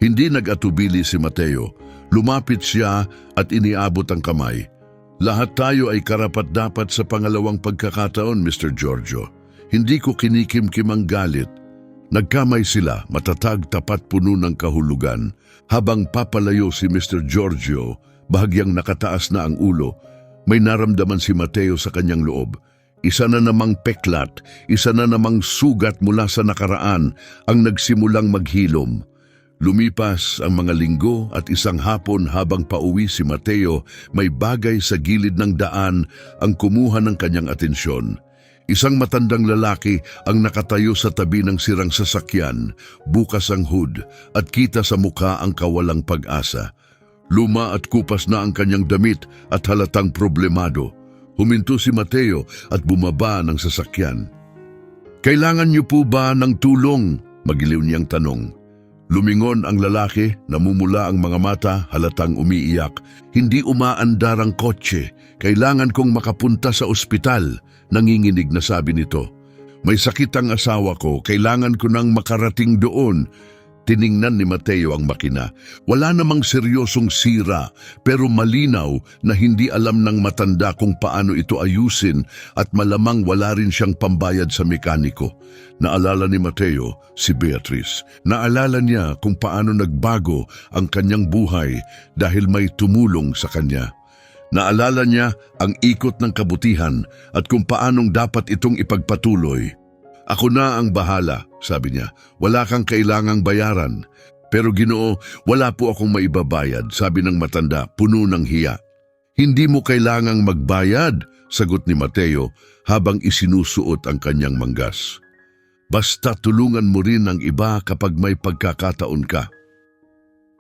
Hindi nag-atubili si Mateo. Lumapit siya at iniabot ang kamay. "Lahat tayo ay karapat-dapat sa pangalawang pagkakataon, Mr. Giorgio. Hindi ko kinikimkim ang galit." Nagkamay sila, matatag, tapat, puno ng kahulugan. Habang papalayo si Mr. Giorgio, bahagyang nakataas na ang ulo, may naramdaman si Mateo sa kanyang loob. Isa na namang peklat, isa na namang sugat mula sa nakaraan ang nagsimulang maghilom. Lumipas ang mga linggo at isang hapon habang pauwi si Mateo, may bagay sa gilid ng daan ang kumuha ng kanyang atensyon. Isang matandang lalaki ang nakatayo sa tabi ng sirang sasakyan, bukas ang hood at kita sa mukha ang kawalang pag-asa. Luma at kupas na ang kanyang damit at halatang problemado. Huminto si Mateo at bumaba ng sasakyan. "Kailangan niyo po ba ng tulong?" magiliw niyang tanong. Lumingon ang lalaki, namumula ang mga mata, halatang umiiyak. "Hindi umaandar ang kotse. Kailangan kong makapunta sa ospital," nanginginig na sabi nito. "May sakit ang asawa ko. Kailangan ko nang makarating doon." Tiningnan ni Mateo ang makina. Wala namang seryosong sira, pero malinaw na hindi alam ng matanda kung paano ito ayusin at malamang wala rin siyang pambayad sa mekaniko. Naalala ni Mateo si Beatrice. Naalala niya kung paano nagbago ang kanyang buhay dahil may tumulong sa kanya. Naalala niya ang ikot ng kabutihan at kung paanong dapat itong ipagpatuloy. Ako na ang bahala, sabi niya. Wala kang kailangang bayaran. Pero Ginoo, wala po akong maibabayad, sabi ng matanda, puno ng hiya. Hindi mo kailangang magbayad, sagot ni Mateo habang isinusuot ang kanyang manggas. Basta tulungan mo rin ang iba kapag may pagkakataon ka.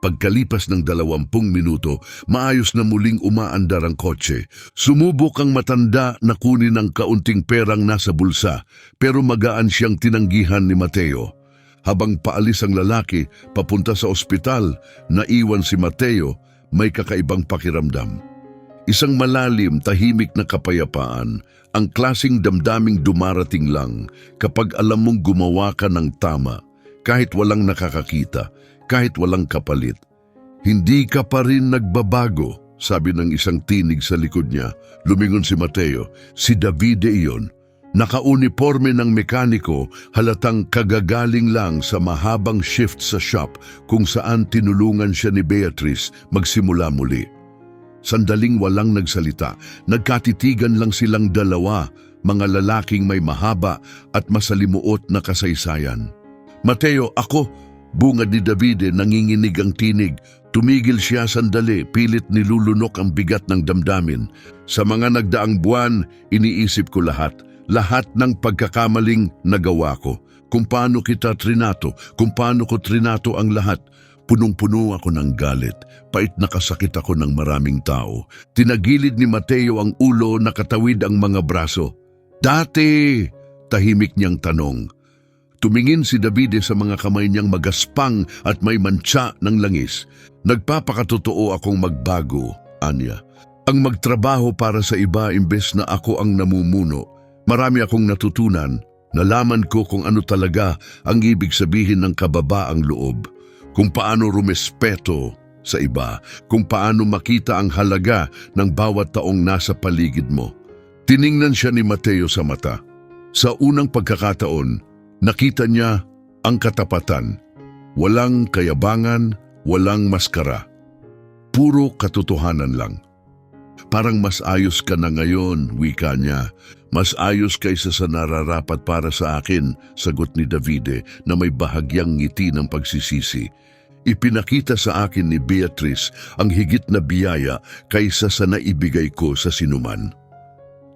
Pagkalipas ng 20 minuto, maayos na muling umaandar ang kotse. Sumubok ang matanda na kunin ang kaunting perang nasa bulsa, pero magaan siyang tinanggihan ni Mateo. Habang paalis ang lalaki papunta sa ospital, naiwan si Mateo, may kakaibang pakiramdam. Isang malalim, tahimik na kapayapaan, ang klasing damdaming dumarating lang kapag alam mong gumawa ka ng tama, kahit walang nakakakita. Kahit walang kapalit. Hindi ka pa rin nagbabago, sabi ng isang tinig sa likod niya. Lumingon si Mateo. Si Davide iyon. Nakauniforme ng mekaniko, halatang kagagaling lang sa mahabang shift sa shop kung saan tinulungan siya ni Beatrice magsimula muli. Sandaling walang nagsalita, nagkatitigan lang silang dalawa, mga lalaking may mahaba at masalimuot na kasaysayan. Mateo, ako! Bungad ni Davide, nanginginig ang tinig. Tumigil siya sandali, pilit nilulunok ang bigat ng damdamin. Sa mga nagdaang buwan, iniisip ko lahat ng pagkakamaling nagawa ko. Kung paano kita trinato, kung paano ko trinato ang lahat. Punong-puno ako ng galit, pait na kasakit ako ng maraming tao. Tinagilid ni Mateo ang ulo, nakatawid ang mga braso. Dati, tahimik niyang tanong. Tumingin si Davide sa mga kamay niyang magaspang at may mantsa ng langis. Nagpapakatotoo akong magbago, anya. Ang magtrabaho para sa iba imbes na ako ang namumuno. Marami akong natutunan. Nalaman ko kung ano talaga ang ibig sabihin ng kababaang loob. Kung paano rumespeto sa iba. Kung paano makita ang halaga ng bawat taong nasa paligid mo. Tiningnan siya ni Mateo sa mata. Sa unang pagkakataon, nakita niya ang katapatan. Walang kayabangan, walang maskara. Puro katotohanan lang. Parang mas ayos ka na ngayon, wika niya. Mas ayos kaysa sa nararapat para sa akin, sagot ni Davide na may bahagyang ngiti ng pagsisisi. Ipinakita sa akin ni Beatrice ang higit na biyaya kaysa sa naibigay ko sa sinuman.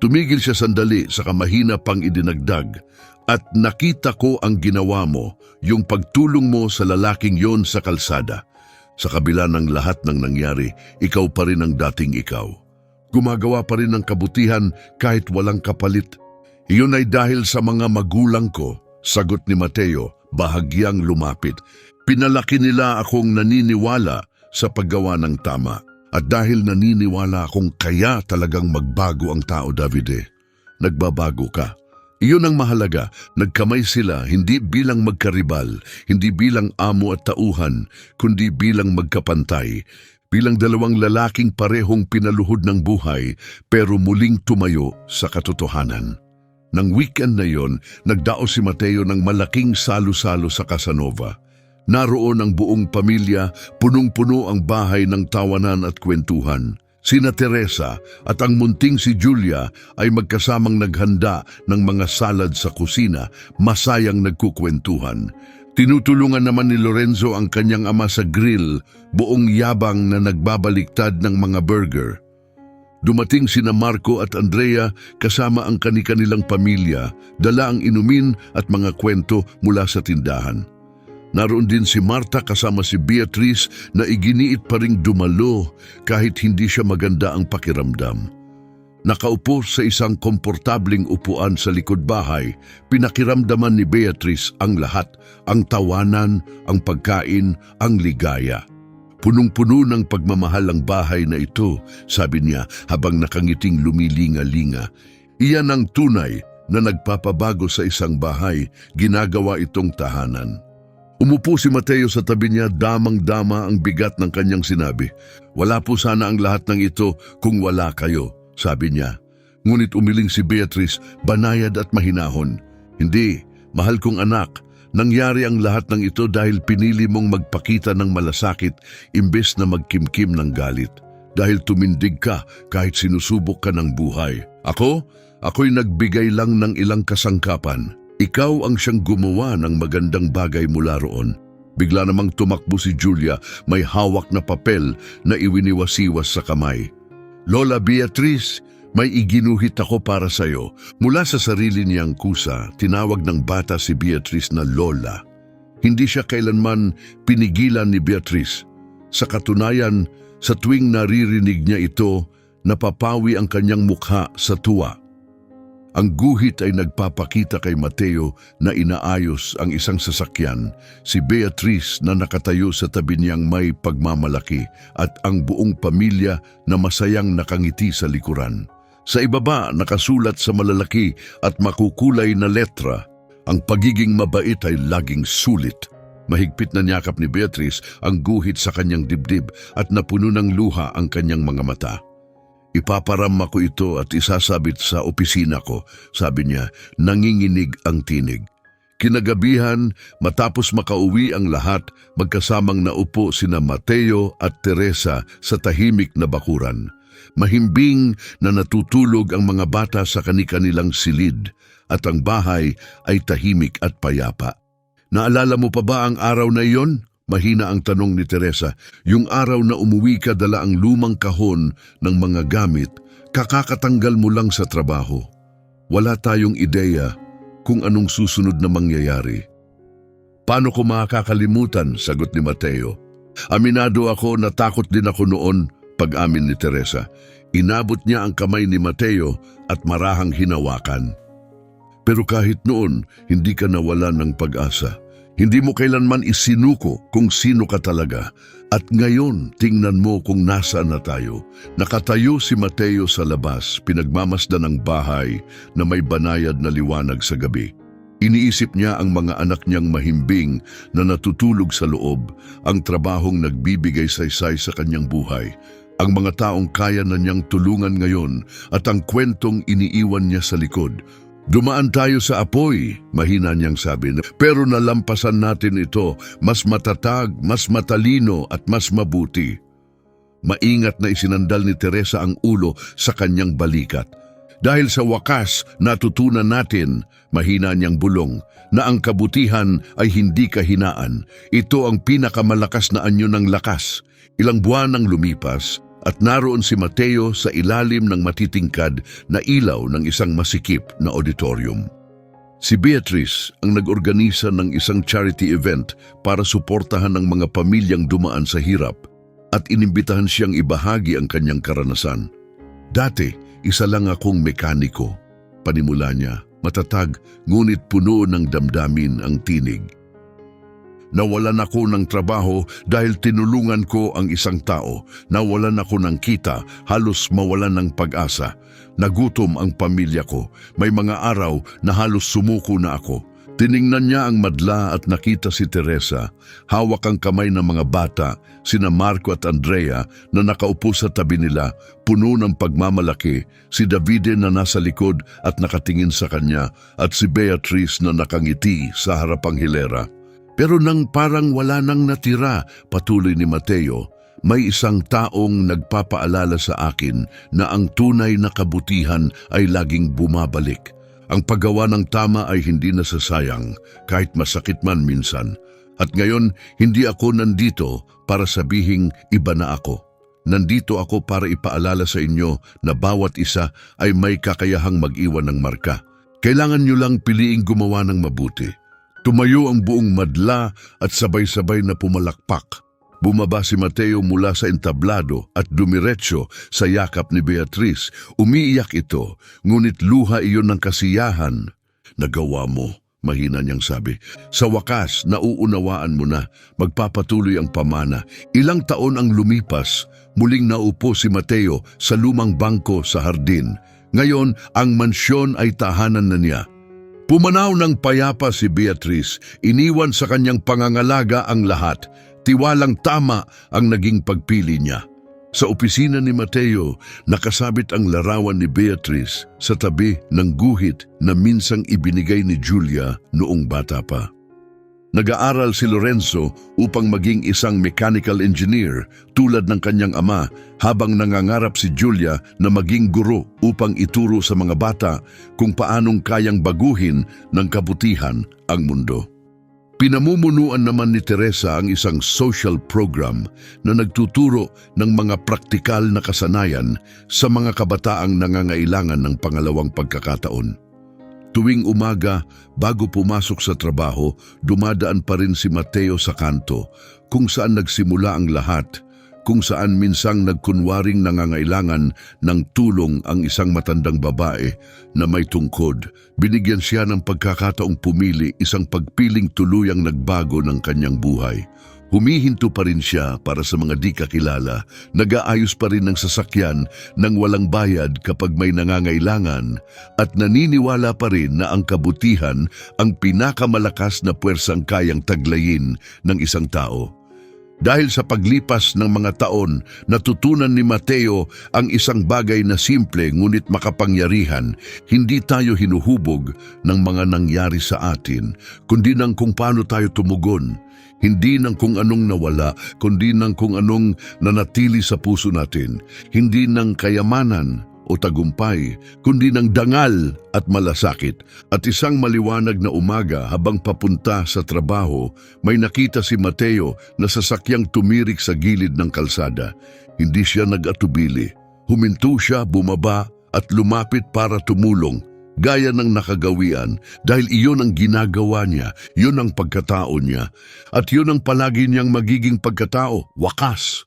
Tumigil siya sandali sa kamahina pang idinagdag. At nakita ko ang ginawa mo, yung pagtulong mo sa lalaking yon sa kalsada. Sa kabila ng lahat ng nangyari, ikaw pa rin ang dating ikaw. Gumagawa pa rin ng kabutihan kahit walang kapalit. Iyon ay dahil sa mga magulang ko, sagot ni Mateo, bahagyang lumapit. Pinalaki nila akong naniniwala sa paggawa ng tama. At dahil naniniwala akong kaya talagang magbago ang tao, Davide, nagbabago ka. Iyon ang mahalaga, nagkamay sila hindi bilang magkaribal, hindi bilang amo at tauhan, kundi bilang magkapantay, bilang dalawang lalaking parehong pinaluhod ng buhay pero muling tumayo sa katotohanan. Nang weekend na yon, nagdao si Mateo ng malaking salo-salo sa Casanova. Naroon ang buong pamilya, punong-puno ang bahay ng tawanan at kwentuhan. Sina Teresa at ang munting si Julia ay magkasamang naghanda ng mga salad sa kusina, masayang nagkukwentuhan. Tinutulungan naman ni Lorenzo ang kanyang ama sa grill, buong yabang na nagbabaliktad ng mga burger. Dumating sina Marco at Andrea kasama ang kani-kanilang pamilya, dala ang inumin at mga kwento mula sa tindahan. Naroon din si Marta kasama si Beatrice na iginiit pa ring dumalo kahit hindi siya maganda ang pakiramdam. Nakaupo sa isang komportabling upuan sa likod bahay, pinakiramdaman ni Beatrice ang lahat, ang tawanan, ang pagkain, ang ligaya. Punong-puno ng pagmamahal ang bahay na ito, sabi niya habang nakangiting lumilinga-linga. Iyan ang tunay na nagpapabago sa isang bahay, ginagawa itong tahanan. Umupo si Mateo sa tabi niya, damang-dama ang bigat ng kanyang sinabi. Wala po sana ang lahat ng ito kung wala kayo, sabi niya. Ngunit umiling si Beatrice, banayad at mahinahon. Hindi, mahal kong anak, nangyari ang lahat ng ito dahil pinili mong magpakita ng malasakit imbes na magkimkim ng galit. Dahil tumindig ka kahit sinusubok ka ng buhay. Ako'y nagbigay lang ng ilang kasangkapan. Ikaw ang siyang gumawa ng magandang bagay mula roon. Bigla namang tumakbo si Julia, may hawak na papel na iwiniwasiwas sa kamay. Lola Beatrice, may iginuhit ako para sa iyo. Mula sa sarili niyang kusa, tinawag ng bata si Beatrice na Lola. Hindi siya kailanman pinigilan ni Beatrice. Sa katunayan, sa tuwing naririnig niya ito, napapawi ang kanyang mukha sa tuwa. Ang guhit ay nagpapakita kay Mateo na inaayos ang isang sasakyan, si Beatrice na nakatayo sa tabi niyang may pagmamalaki at ang buong pamilya na masayang nakangiti sa likuran. Sa ibaba nakasulat sa malalaki at makukulay na letra, ang pagiging mabait ay laging sulit. Mahigpit na niyakap ni Beatrice ang guhit sa kanyang dibdib at napuno ng luha ang kanyang mga mata. Ipaparamma ko ito at isasabit sa opisina ko, sabi niya, nanginginig ang tinig. Kinagabihan, matapos makauwi ang lahat, magkasamang naupo sina Mateo at Teresa sa tahimik na bakuran. Mahimbing na natutulog ang mga bata sa kani-kanilang silid at ang bahay ay tahimik at payapa. Naalala mo pa ba ang araw na iyon? Mahina ang tanong ni Teresa. Yung araw na umuwi ka dala ang lumang kahon ng mga gamit, kakakatanggal mo lang sa trabaho. Wala tayong ideya kung anong susunod na mangyayari. Paano ko makakalimutan? Sagot ni Mateo. Aminado ako na takot din ako noon, pag-amin ni Teresa. Inabot niya ang kamay ni Mateo at marahang hinawakan. Pero kahit noon, hindi ka nawalan ng pag-asa. Hindi mo kailanman isinuko kung sino ka talaga. At ngayon, tingnan mo kung nasaan na tayo. Nakatayo si Mateo sa labas, pinagmamasdan ng bahay na may banayad na liwanag sa gabi. Iniisip niya ang mga anak niyang mahimbing na natutulog sa loob, ang trabahong nagbibigay saysay sa kanyang buhay, ang mga taong kaya na niyang tulungan ngayon at ang kwentong iniiwan niya sa likod. Dumaan tayo sa apoy, mahina niyang sabi, pero nalampasan natin ito, mas matatag, mas matalino at mas mabuti. Maingat na isinandal ni Teresa ang ulo sa kanyang balikat. Dahil sa wakas, natutunan natin, mahina niyang bulong, na ang kabutihan ay hindi kahinaan. Ito ang pinakamalakas na anyo ng lakas. Ilang buwan ang lumipas, at naroon si Mateo sa ilalim ng matitingkad na ilaw ng isang masikip na auditorium. Si Beatrice ang nag-organisa ng isang charity event para suportahan ng mga pamilyang dumaan sa hirap at inimbitahan siyang ibahagi ang kanyang karanasan. Dati, isa lang akong mekaniko. Panimula niya, matatag ngunit puno ng damdamin ang tinig. Nawalan ako ng trabaho dahil tinulungan ko ang isang tao. Nawalan ako ng kita, halos mawalan ng pag-asa. Nagutom ang pamilya ko. May mga araw na halos sumuko na ako. Tiningnan niya ang madla at nakita si Teresa. Hawak ang kamay ng mga bata, sina Marco at Andrea na nakaupo sa tabi nila, puno ng pagmamalaki, si Davide na nasa likod at nakatingin sa kanya, at si Beatrice na nakangiti sa harapang hilera. Pero nang parang wala nang natira, patuloy ni Mateo, may isang taong nagpapaalala sa akin na ang tunay na kabutihan ay laging bumabalik. Ang paggawa ng tama ay hindi nasasayang, kahit masakit man minsan. At ngayon, hindi ako nandito para sabihing iba na ako. Nandito ako para ipaalala sa inyo na bawat isa ay may kakayahang mag-iwan ng marka. Kailangan nyo lang piliing gumawa ng mabuti. Tumayo ang buong madla at sabay-sabay na pumalakpak. Bumaba si Mateo mula sa entablado at dumiretso sa yakap ni Beatrice. Umiiyak ito, ngunit luha iyon ng kasiyahan. Nagawa mo, mahina niyang sabi. Sa wakas, nauunawaan mo na, magpapatuloy ang pamana. Ilang taon ang lumipas, muling naupo si Mateo sa lumang bangko sa hardin. Ngayon, ang mansyon ay tahanan na niya. Pumanaw ng payapa si Beatrice, iniwan sa kanyang pangangalaga ang lahat. Tiwalang tama ang naging pagpili niya. Sa opisina ni Mateo, nakasabit ang larawan ni Beatrice sa tabi ng guhit na minsang ibinigay ni Julia noong bata pa. Nag-aaral si Lorenzo upang maging isang mechanical engineer tulad ng kanyang ama, habang nangangarap si Julia na maging guro upang ituro sa mga bata kung paanong kayang baguhin ng kabutihan ang mundo. Pinamumunuan naman ni Teresa ang isang social program na nagtuturo ng mga praktikal na kasanayan sa mga kabataang nangangailangan ng pangalawang pagkakataon. Tuwing umaga, bago pumasok sa trabaho, dumadaan pa rin si Mateo sa kanto, kung saan nagsimula ang lahat, kung saan minsang nagkunwaring nangangailangan ng tulong ang isang matandang babae na may tungkod. Binigyan siya ng pagkakataong pumili, isang pagpiling tuluyang nagbago ng kanyang buhay. Humihinto pa rin siya para sa mga di kakilala, nag-aayos pa rin ng sasakyan nang walang bayad kapag may nangangailangan, at naniniwala pa rin na ang kabutihan ang pinakamalakas na puwersang kayang taglayin ng isang tao. Dahil sa paglipas ng mga taon, natutunan ni Mateo ang isang bagay na simple ngunit makapangyarihan. Hindi tayo hinuhubog ng mga nangyari sa atin, kundi ng kung paano tayo tumugon. Hindi ng kung anong nawala, kundi ng kung anong nanatili sa puso natin. Hindi ng kayamanan o tagumpay, kundi ng dangal at malasakit. At isang maliwanag na umaga, habang papunta sa trabaho, may nakita si Mateo na sasakyang tumirik sa gilid ng kalsada. Hindi siya nag-atubili. Huminto siya, bumaba at lumapit para tumulong, gaya ng nakagawian, dahil iyon ang ginagawa niya, yun ang pagkatao niya, at yun ang palagi niyang magiging pagkatao, wakas.